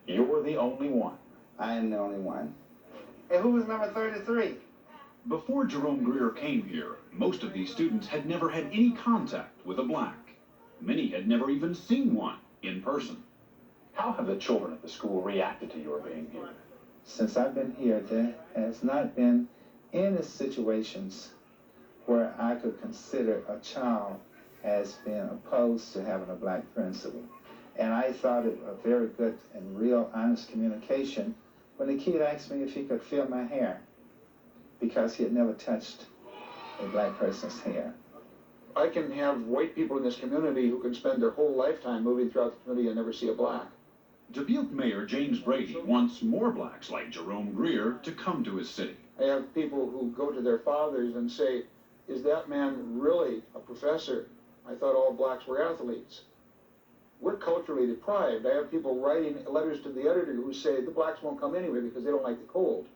Speaker 13: You're the only one.
Speaker 19: I am the only one.
Speaker 11: Hey, who was number 33?
Speaker 13: Before Jerome Greer came here, most of these students had never had any contact with a black. Many had never even seen one in person. How have the children at the school reacted to your being here?
Speaker 19: Since I've been here, there has not been any situations where I could consider a child as being opposed to having a black principal. And I thought it a very good and real honest communication when the kid asked me if he could feel my hair, because he had never touched a black person's hair.
Speaker 11: I can have white people in this community who can spend their whole lifetime moving throughout the community and never see a black.
Speaker 13: Dubuque Mayor James Brady wants more blacks like Jerome Greer to come to his city.
Speaker 11: I have people who go to their fathers and say, is that man really a professor? I thought all blacks were athletes. We're culturally deprived. I have people writing letters to the editor who say the blacks won't come anyway because they don't like the cold.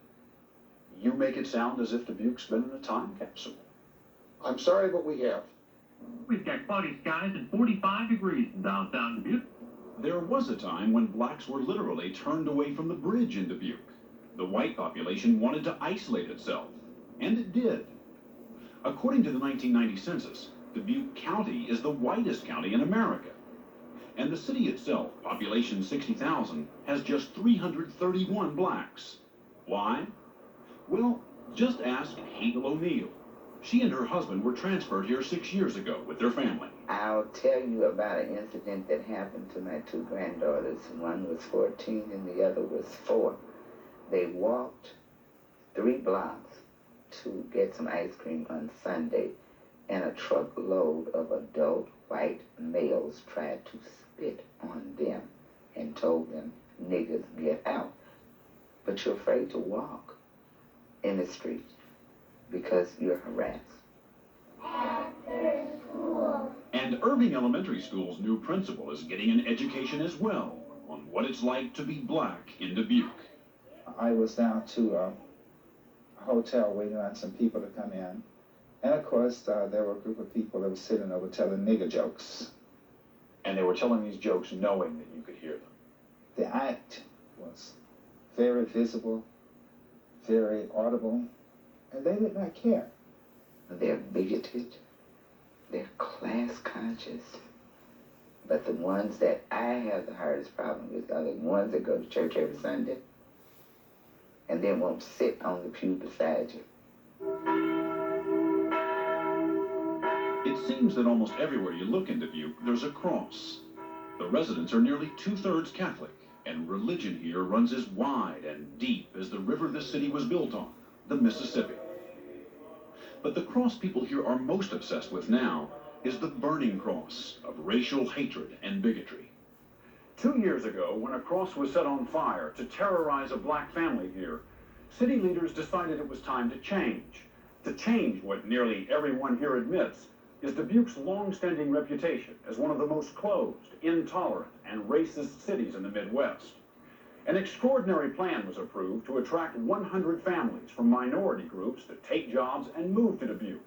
Speaker 13: You make it sound as if Dubuque's been in a time capsule.
Speaker 11: I'm sorry, but we have.
Speaker 20: We've got cloudy skies and 45 degrees in downtown Dubuque.
Speaker 13: There was a time when blacks were literally turned away from the bridge in Dubuque. The white population wanted to isolate itself, and it did. According to the 1990 census, Dubuque County is the whitest county in America. And the city itself, population 60,000, has just 331 blacks. Why? Well, just ask Hazel O'Neill. She and her husband were transferred here 6 years ago with their family.
Speaker 21: I'll tell you about an incident that happened to my two granddaughters. One was 14 and the other was 4. They walked 3 blocks to get some ice cream on Sunday, and a truckload of adult white males tried to spit on them and told them, "Niggas, get out." But you're afraid to walk in the street because you're harassed.
Speaker 13: And Irving Elementary School's new principal is getting an education as well on what it's like to be black in Dubuque.
Speaker 19: I was down to a hotel waiting on some people to come in. And of course, there were a group of people that were sitting over telling nigger jokes.
Speaker 13: And they were telling these jokes knowing that you could hear them.
Speaker 19: The act was very visible, very audible, and they did not care.
Speaker 21: They're bigoted, they're class conscious, but the ones that I have the hardest problem with are the ones that go to church every Sunday and then won't sit on the pew beside you.
Speaker 13: It seems that almost everywhere you look in Dubuque, there's a cross. The residents are nearly 2/3 Catholic, and religion here runs as wide and deep as the river the city was built on, the Mississippi. But the cross people here are most obsessed with now is the burning cross of racial hatred and bigotry.
Speaker 18: 2 years ago, when a cross was set on fire to terrorize a black family here, city leaders decided it was time to change. To change what nearly everyone here admits is Dubuque's long-standing reputation as one of the most closed, intolerant, and racist cities in the Midwest. An extraordinary plan was approved to attract 100 families from minority groups to take jobs and move to Dubuque,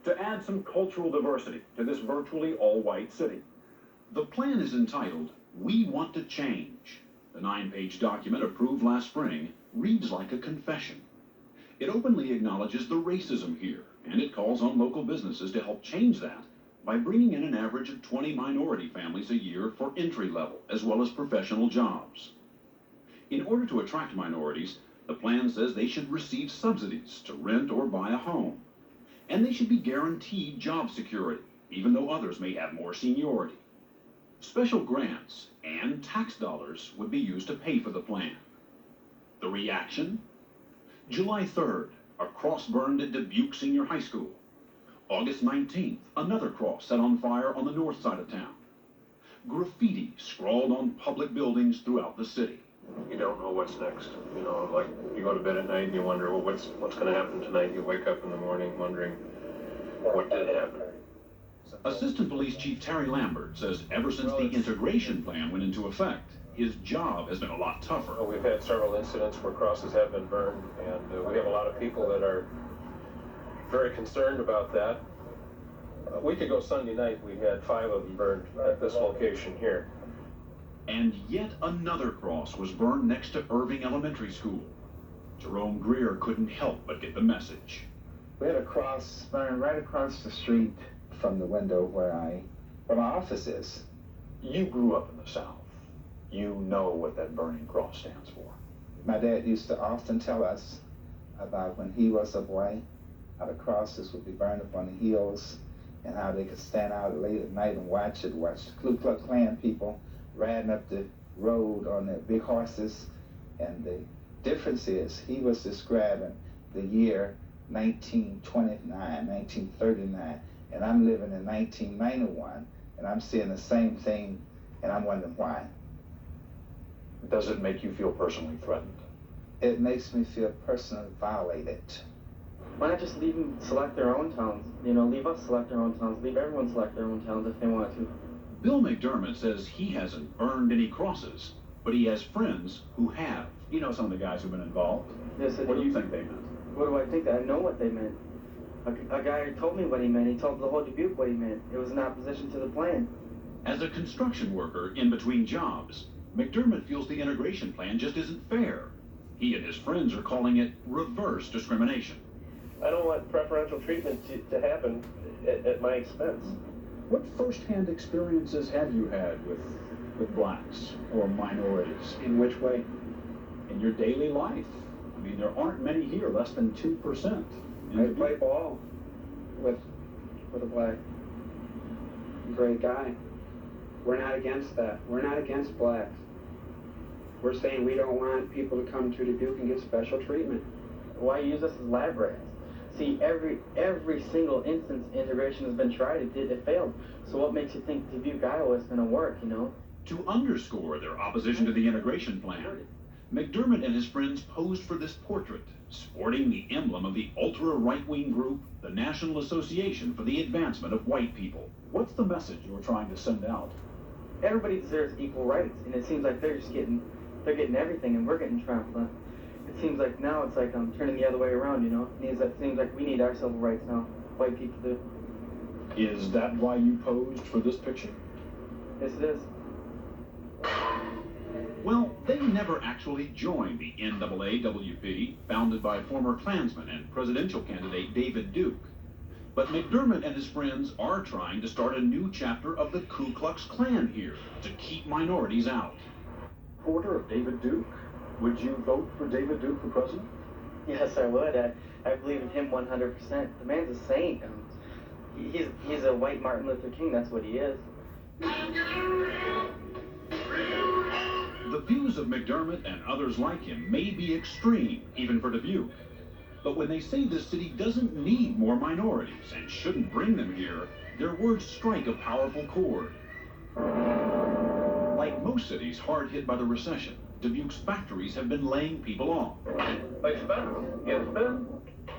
Speaker 18: to add some cultural diversity to this virtually all-white city.
Speaker 13: The plan is entitled, "We Want to Change." The 9-page document approved last spring reads like a confession. It openly acknowledges the racism here, and it calls on local businesses to help change that by bringing in an average of 20 minority families a year for entry level as well as professional jobs. In order to attract minorities, the plan says they should receive subsidies to rent or buy a home. And they should be guaranteed job security, even though others may have more seniority. Special grants and tax dollars would be used to pay for the plan. The reaction? July 3rd, a cross burned at Dubuque Senior High School. August 19th, another cross set on fire on the north side of town. Graffiti scrawled on public buildings throughout the city.
Speaker 2: You don't know what's next. You know, like you go to bed at night and you wonder, well, what's going to happen tonight? You wake up in the morning wondering, what did happen?
Speaker 13: Assistant Police Chief Terry Lambert says ever since the integration plan went into effect, his job has been a lot tougher.
Speaker 2: We've had several incidents where crosses have been burned, and we have a lot of people that are very concerned about that. A week ago Sunday night, we had 5 of them burned at this location here.
Speaker 13: And yet another cross was burned next to Irving Elementary School. Jerome Greer couldn't help but get the message.
Speaker 19: We had a cross burned right across the street from the window where my office is.
Speaker 18: You grew up in the South. You know what that burning cross stands for.
Speaker 19: My dad used to often tell us about when he was a boy, how the crosses would be burned up on the hills and how they could stand out late at night and watch the Ku Klux Klan people riding up the road on their big horses. And the difference is he was describing the year 1929, 1939, and I'm living in 1991, and I'm seeing the same thing, and I'm wondering why.
Speaker 18: Does it make you feel personally threatened?
Speaker 19: It makes me feel personally violated.
Speaker 22: Why not just leave them select their own towns? You know, leave us select our own towns. Leave everyone select their own towns if they want to.
Speaker 13: Bill McDermott says he hasn't burned any crosses, but he has friends who have.
Speaker 18: You know some of the guys who've been involved?
Speaker 22: Yes, I do.
Speaker 18: What do you think they meant?
Speaker 22: What do I think? I know what they meant. A guy told me what he meant. He told the whole Dubuque what he meant. It was in opposition to the plan.
Speaker 13: As a construction worker in between jobs, McDermott feels the integration plan just isn't fair. He and his friends are calling it reverse discrimination.
Speaker 2: I don't want preferential treatment to happen at my expense.
Speaker 18: What first-hand experiences have you had with blacks or minorities?
Speaker 2: In which way?
Speaker 18: In your daily life. I mean, there aren't many here, less than 2%.
Speaker 23: I play ball with a black gray guy. We're not against that. We're not against blacks. We're saying we don't want people to come to Dubuque and get special treatment.
Speaker 22: Why use us as lab rats? See, every single instance integration has been tried. It failed. So what makes you think Dubuque, Iowa is going to work, you know?
Speaker 13: To underscore their opposition to the integration plan, McDermott and his friends posed for this portrait, sporting the emblem of the ultra-right-wing group, the National Association for the Advancement of White People.
Speaker 18: What's the message you're trying to send out?
Speaker 22: Everybody deserves equal rights, and it seems like they're getting everything, and we're getting trampled on. It seems like now it's like I'm turning the other way around, you know? It seems like we need our civil rights now. White people do.
Speaker 18: Is that why you posed for this picture?
Speaker 22: Yes, it is.
Speaker 13: Well, they never actually joined the NAAWP, founded by former Klansman and presidential candidate David Duke. But McDermott and his friends are trying to start a new chapter of the Ku Klux Klan here to keep minorities out.
Speaker 18: Supporter of David Duke? Would you vote for David Duke for president?
Speaker 22: Yes, I would. I believe in him 100%. The man's a saint. He's a white Martin Luther King. That's what he is.
Speaker 13: The views of McDermott and others like him may be extreme, even for Dubuque. But when they say this city doesn't need more minorities and shouldn't bring them here, their words strike a powerful chord. Like most cities hard hit by the recession, Dubuque's factories have been laying people off.
Speaker 2: Like spend, get spend.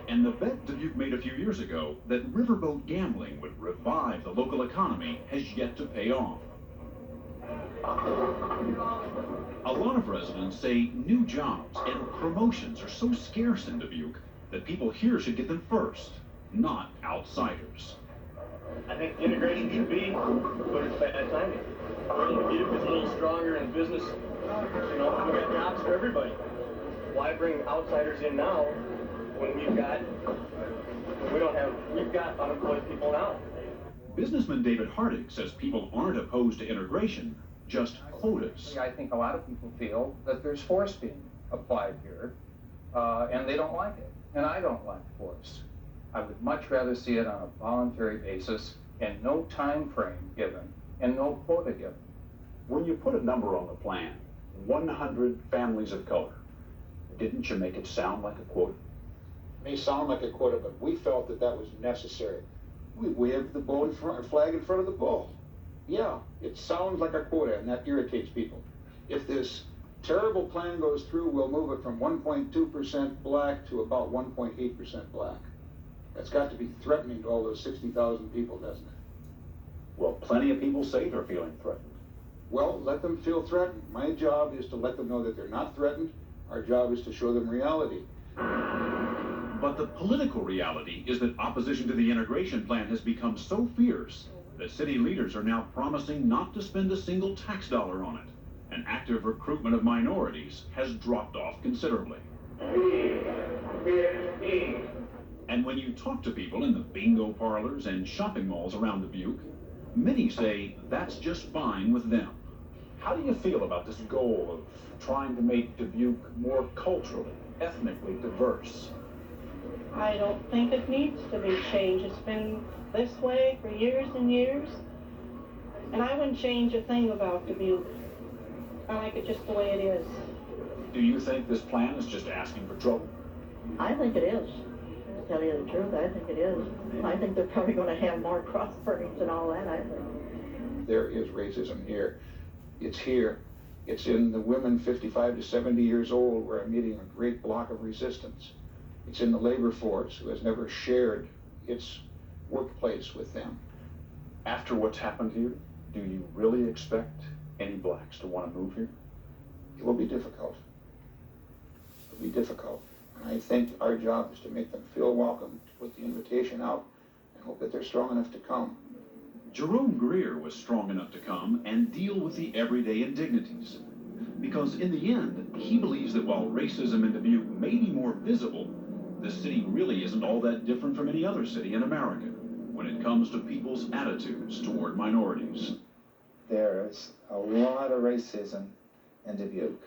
Speaker 13: And the bet Dubuque made a few years ago that riverboat gambling would revive the local economy has yet to pay off. A lot of residents say new jobs and promotions are so scarce in Dubuque that people here should get them first, not outsiders.
Speaker 2: I think the integration should be, but it's bad timing. Dubuque is a little stronger in business. You know, we got jobs for everybody. Why bring outsiders in now when we've got unemployed people now?
Speaker 13: Businessman David Hardig says people aren't opposed to integration, just quotas.
Speaker 24: I think a lot of people feel that there's force being applied here, and they don't like it. And I don't like force.
Speaker 3: I would much rather see it on a voluntary basis and no time frame given and no quota given.
Speaker 13: When you put a number on the plan, 100 families of color, didn't you make it sound like a quota?
Speaker 11: May sound like a quota, but we felt that was necessary. We waved the bull flag in front of the bull. Yeah, it sounds like a quota, and that irritates people. If this terrible plan goes through, we'll move it from 1.2% black to about 1.8% black. That's got to be threatening to all those 60,000 people, doesn't it?
Speaker 13: Well, plenty of people say they're feeling threatened.
Speaker 11: Well, let them feel threatened. My job is to let them know that they're not threatened. Our job is to show them reality.
Speaker 13: But the political reality is that opposition to the integration plan has become so fierce that city leaders are now promising not to spend a single tax dollar on it. And active recruitment of minorities has dropped off considerably. And when you talk to people in the bingo parlors and shopping malls around Dubuque, many say that's just fine with them. How do you feel about this goal of trying to make Dubuque more culturally, ethnically diverse?
Speaker 16: I don't think it needs to be changed. It's been this way for years and years, and I wouldn't change a thing about Dubuque. I like it just the way it is.
Speaker 13: Do you think this plan is just asking for trouble?
Speaker 16: I think it is. To tell you the truth, I think it is. I think they're probably going to have more cross burnings and all that, I think.
Speaker 11: There is racism here. It's here. It's in the women 55 to 70 years old where I'm meeting a great block of resistance. It's in the labor force who has never shared its workplace with them.
Speaker 13: After what's happened here, do you really expect any blacks to want to move here?
Speaker 11: It will be difficult. It will be difficult. And I think our job is to make them feel welcome, to put the invitation out, and hope that they're strong enough to come.
Speaker 13: Jerome Greer was strong enough to come and deal with the everyday indignities. Because in the end, he believes that while racism in Dubuque may be more visible, the city really isn't all that different from any other city in America when it comes to people's attitudes toward minorities.
Speaker 19: There is a lot of racism in Dubuque.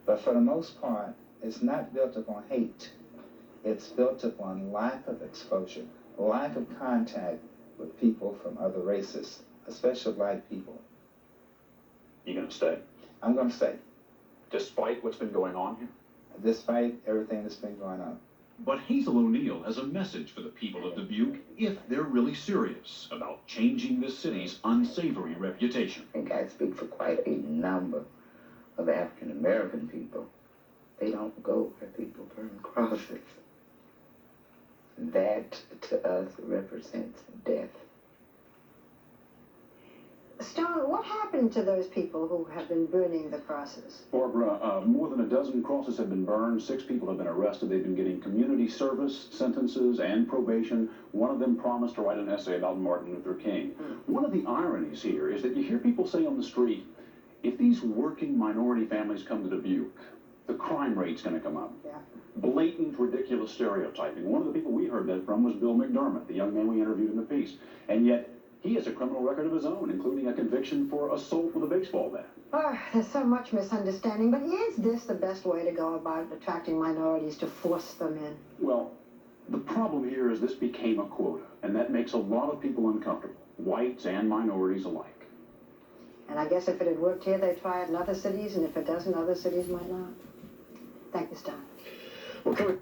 Speaker 19: But for the most part, it's not built upon hate. It's built upon lack of exposure, lack of contact with people from other races, especially black people.
Speaker 13: You gonna stay?
Speaker 19: I'm gonna stay.
Speaker 13: Despite what's been going on here?
Speaker 19: Despite everything that's been going on.
Speaker 13: But Hazel O'Neill has a message for the people of Dubuque if they're really serious about changing the city's unsavory reputation.
Speaker 21: I think I speak for quite a number of African American people. They don't go where people burn crosses. That, to us, represents death.
Speaker 4: Stone, what happened to those people who have been burning the crosses?
Speaker 18: Barbara, more than a dozen crosses have been burned. 6 people have been arrested. They've been getting community service sentences and probation. One of them promised to write an essay about Martin Luther King. One of the ironies here is that you hear people say on the street, if these working minority families come to Dubuque, the crime rate's going to come up.
Speaker 4: Yeah.
Speaker 18: Blatant, ridiculous stereotyping. One of the people we heard that from was Bill McDermott, the young man we interviewed in the piece. And yet, he has a criminal record of his own, including a conviction for assault with a baseball bat.
Speaker 4: Oh, there's so much misunderstanding, but is this the best way to go about attracting minorities, to force them in?
Speaker 18: Well, the problem here is this became a quota, and that makes a lot of people uncomfortable, whites and minorities alike.
Speaker 4: And I guess if it had worked here, they'd try it in other cities, and if it doesn't, other cities might not. Thank you, Stan.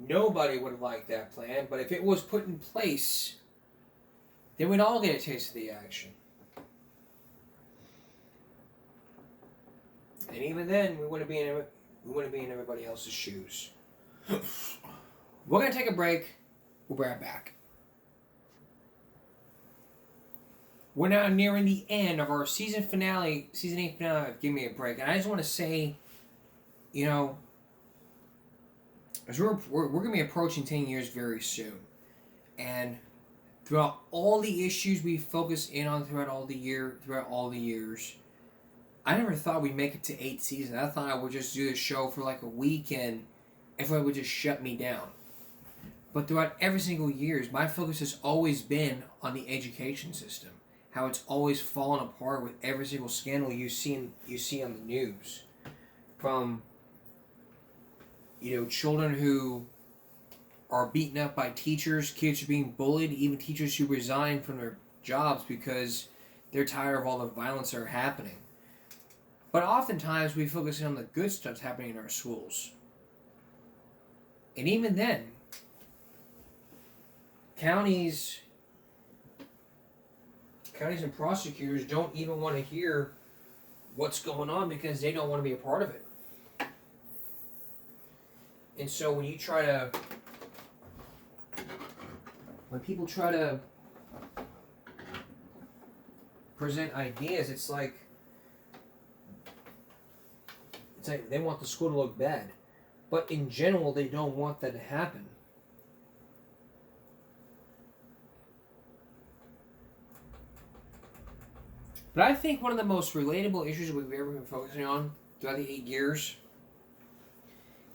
Speaker 1: Nobody would have liked that plan, but if it was put in place, then we'd all get a taste of the action. And even then, we wouldn't be in everybody else's shoes. We're gonna take a break. We'll be right back. We're now nearing the end of our season 8 finale of Give Me a Break, and I just want to say, you know, as we're going to be approaching 10 years very soon, and throughout all the issues we focus in on throughout all the years, I never thought we'd make it to 8 seasons. I thought I would just do this show for like a week and everyone would just shut me down. But throughout every single years, my focus has always been on the education system. How it's always fallen apart with every single scandal you see on the news. From, you know, children who are beaten up by teachers, kids are being bullied, even teachers who resign from their jobs because they're tired of all the violence that are happening. But oftentimes we focus on the good stuff happening in our schools. And even then, counties and prosecutors don't even want to hear what's going on because they don't want to be a part of it. And so when people try to present ideas, it's like they want the school to look bad. But in general, they don't want that to happen. But I think one of the most relatable issues that we've ever been focusing on throughout the 8 years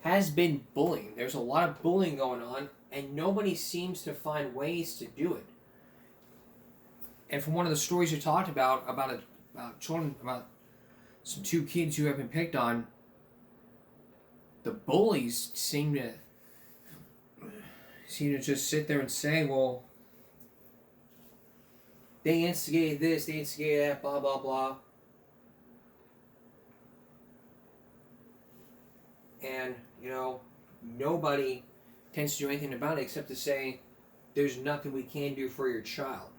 Speaker 1: has been bullying. There's a lot of bullying going on, and nobody seems to find ways to do it. And from one of the stories you talked about some 2 kids who have been picked on, the bullies seem to just sit there and say, well, they instigated this, they instigated that, blah, blah, blah. And, nobody tends to do anything about it except to say, there's nothing we can do for your child.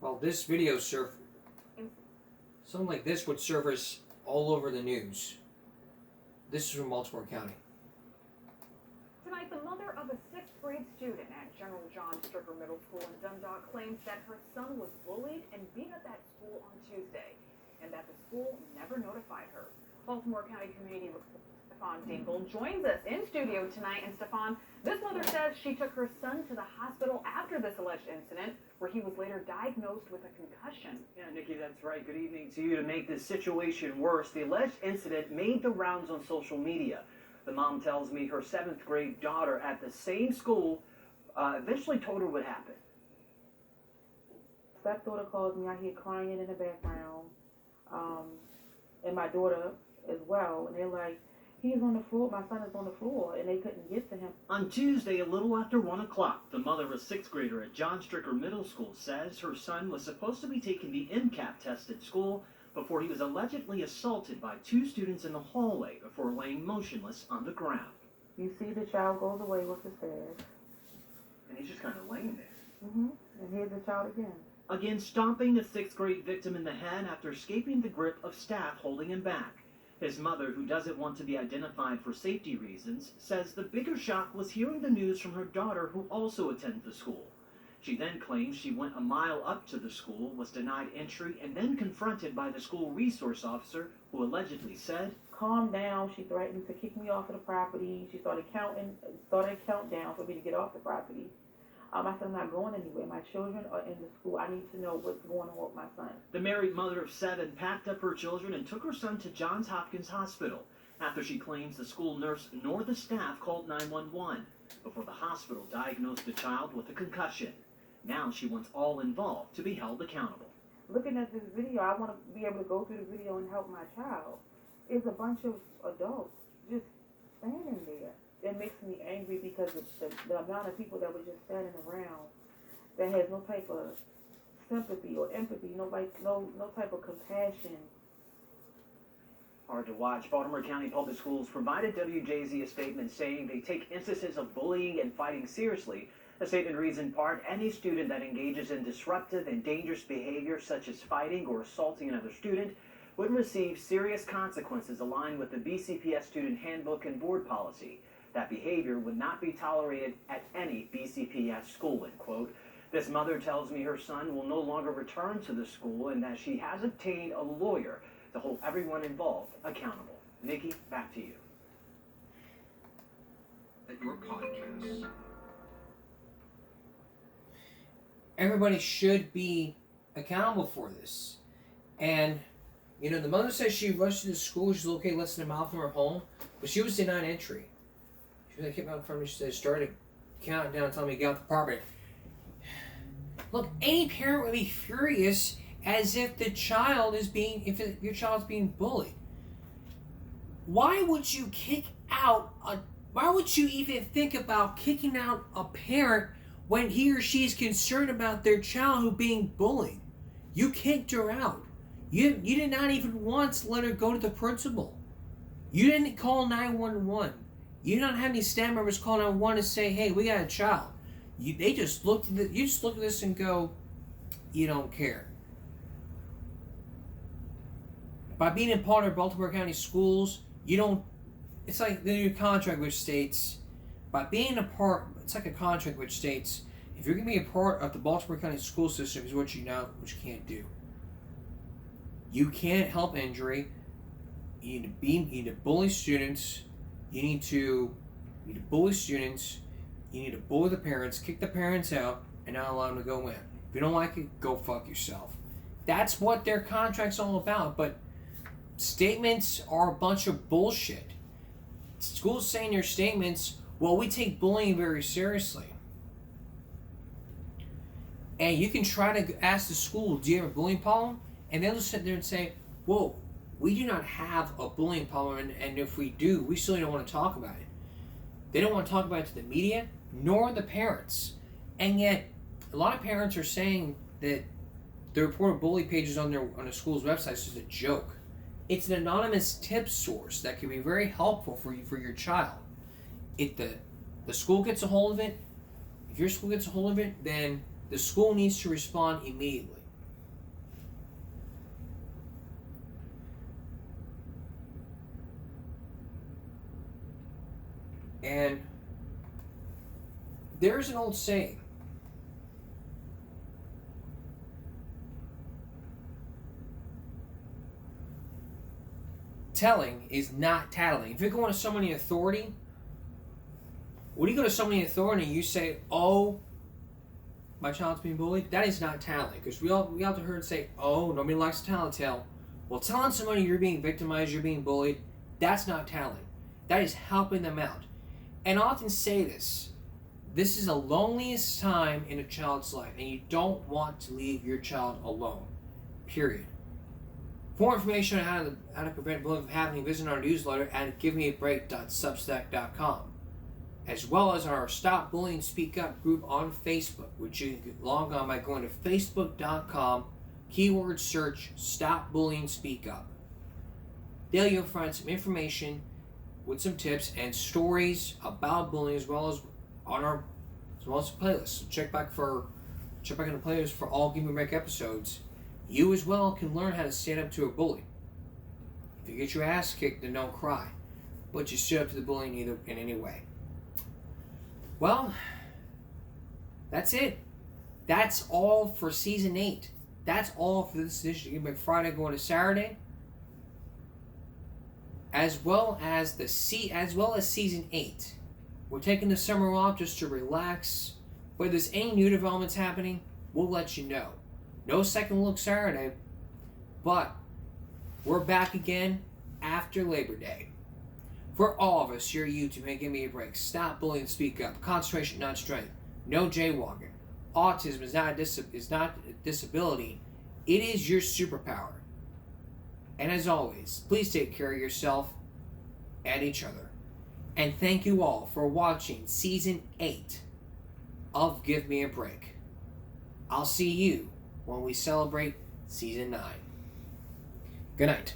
Speaker 1: Well, this video something like this would surface all over the news. This is from Baltimore County.
Speaker 6: Tonight, the mother of a 6th grade student at General John Stricker Middle School in Dundalk claims that her son was bullied and beat up at school on Tuesday, and that the school never notified her. Baltimore County Community reporter Stefan Dingle joins us in studio tonight. And Stefan, this mother says she took her son to the hospital after this alleged incident, where he was later diagnosed with a concussion.
Speaker 7: Yeah, Nikki, that's right. Good evening to you. To make this situation worse, the alleged incident made the rounds on social media. The mom tells me her 7th grade daughter at the same school eventually told her what happened.
Speaker 8: Stepdaughter calls me. I hear crying in the background, and my daughter as well. And they're like, he's on the floor. My son is on the floor, and they couldn't get to him.
Speaker 7: On Tuesday, a little after 1 o'clock, the mother of a 6th grader at John Stricker Middle School says her son was supposed to be taking the MCAP test at school before he was allegedly assaulted by 2 students in the hallway before laying motionless on the ground.
Speaker 8: You see the child goes away with the stairs.
Speaker 7: And he's just kind of laying there.
Speaker 8: And here's the child again.
Speaker 7: Again, stomping the 6th grade victim in the head after escaping the grip of staff holding him back. His mother, who doesn't want to be identified for safety reasons, says the bigger shock was hearing the news from her daughter, who also attends the school. She then claims she went a mile up to the school, was denied entry, and then confronted by the school resource officer, who allegedly said,
Speaker 8: "Calm down." She threatened to kick me off of the property. She started a countdown for me to get off the property. I said, I'm not going anywhere. My children are in the school. I need to know what's going on with my son.
Speaker 7: The married mother of 7 packed up her children and took her son to Johns Hopkins Hospital after she claims the school nurse nor the staff called 911 before the hospital diagnosed the child with a concussion. Now she wants all involved to be held accountable.
Speaker 8: Looking at this video, I want to be able to go through the video and help my child. It's a bunch of adults just standing there. It makes me angry because of the amount of people that were just standing around that has no type of sympathy or empathy, no type of compassion.
Speaker 7: Hard to watch. Baltimore County Public Schools provided WJZ a statement saying they take instances of bullying and fighting seriously. The statement reads in part, any student that engages in disruptive and dangerous behavior such as fighting or assaulting another student would receive serious consequences aligned with the BCPS student handbook and board policy. That behavior would not be tolerated at any BCPS school, end quote. This mother tells me her son will no longer return to the school and that she has obtained a lawyer to hold everyone involved accountable. Nikki, back to you.
Speaker 1: At your podcast. Everybody should be accountable for this. And, the mother says she rushed to the school. She's located less than a mile from her home, but she was denied entry. She was came out from me. She said, started counting down, telling me to get out the apartment. Look, any parent would be furious as if your child's being bullied. why would you why would you even think about kicking out a parent when he or she is concerned about their child who being bullied? You kicked her out. You did not even once let her go to the principal. You didn't call 911. You don't have any staff members call 911 and say, "Hey, we got a child." You just look at this and go, "You don't care." By being a part of Baltimore County Schools, you don't. It's like the new contract which states, it's like a contract which states, if you're going to be a part of the Baltimore County school system, is what you can't do. You can't help injury. You need to bully students. You need to bully students. You need to bully the parents, kick the parents out, and not allow them to go in. If you don't like it, go fuck yourself. That's what their contract's all about. But statements are a bunch of bullshit. Schools say in their statements, well, we take bullying very seriously. And you can try to ask the school, do you have a bullying problem? And they'll just sit there and say, well, we do not have a bullying problem, and if we do, we still don't want to talk about it. They don't want to talk about it to the media, nor the parents. And yet, a lot of parents are saying that the reported bully pages on the school's website is just a joke. It's an anonymous tip source that can be very helpful for your child. If the school gets a hold of it, if your school gets a hold of it, then the school needs to respond immediately. And there's an old saying. Telling is not tattling. If you're going to someone in authority, when you go to someone in authority and you say, "Oh, my child's being bullied," that is not tattling. Because we all have heard say, "Oh, nobody likes to tell a tale." Well, telling somebody you're being victimized, you're being bullied, that's not tattling. That is helping them out. And I often say this is the loneliest time in a child's life, and you don't want to leave your child alone. Period. For more information on how to prevent bullying from happening, visit our newsletter at givemeabreak.substack.com, as well as our Stop Bullying Speak Up group on Facebook, which you can log on by going to facebook.com, keyword search Stop Bullying Speak Up. There you'll find some information with some tips and stories about bullying, as well as the playlist. So check back in the playlist for all Give Me a Break episodes. You as well can learn how to stand up to a bully. If you get your ass kicked, then don't cry, but you stood up to the bully in any way. Well, that's it. That's all for season 8. That's all for this edition of Give Me a Break Friday going to Saturday. As well as season 8. We're taking the summer off just to relax. But if there's any new developments happening, we'll let you know. No Second Look Saturday, but we're back again after Labor Day. For all of us here at YouTube, Give Me a Break. Stop bullying, speak up. Concentration, not strength. No jaywalking. Autism is not a disability. It is your superpower. And as always, please take care of yourself and each other. And thank you all for watching Season 8 of Give Me a Break. I'll see you when we celebrate Season 9. Good night.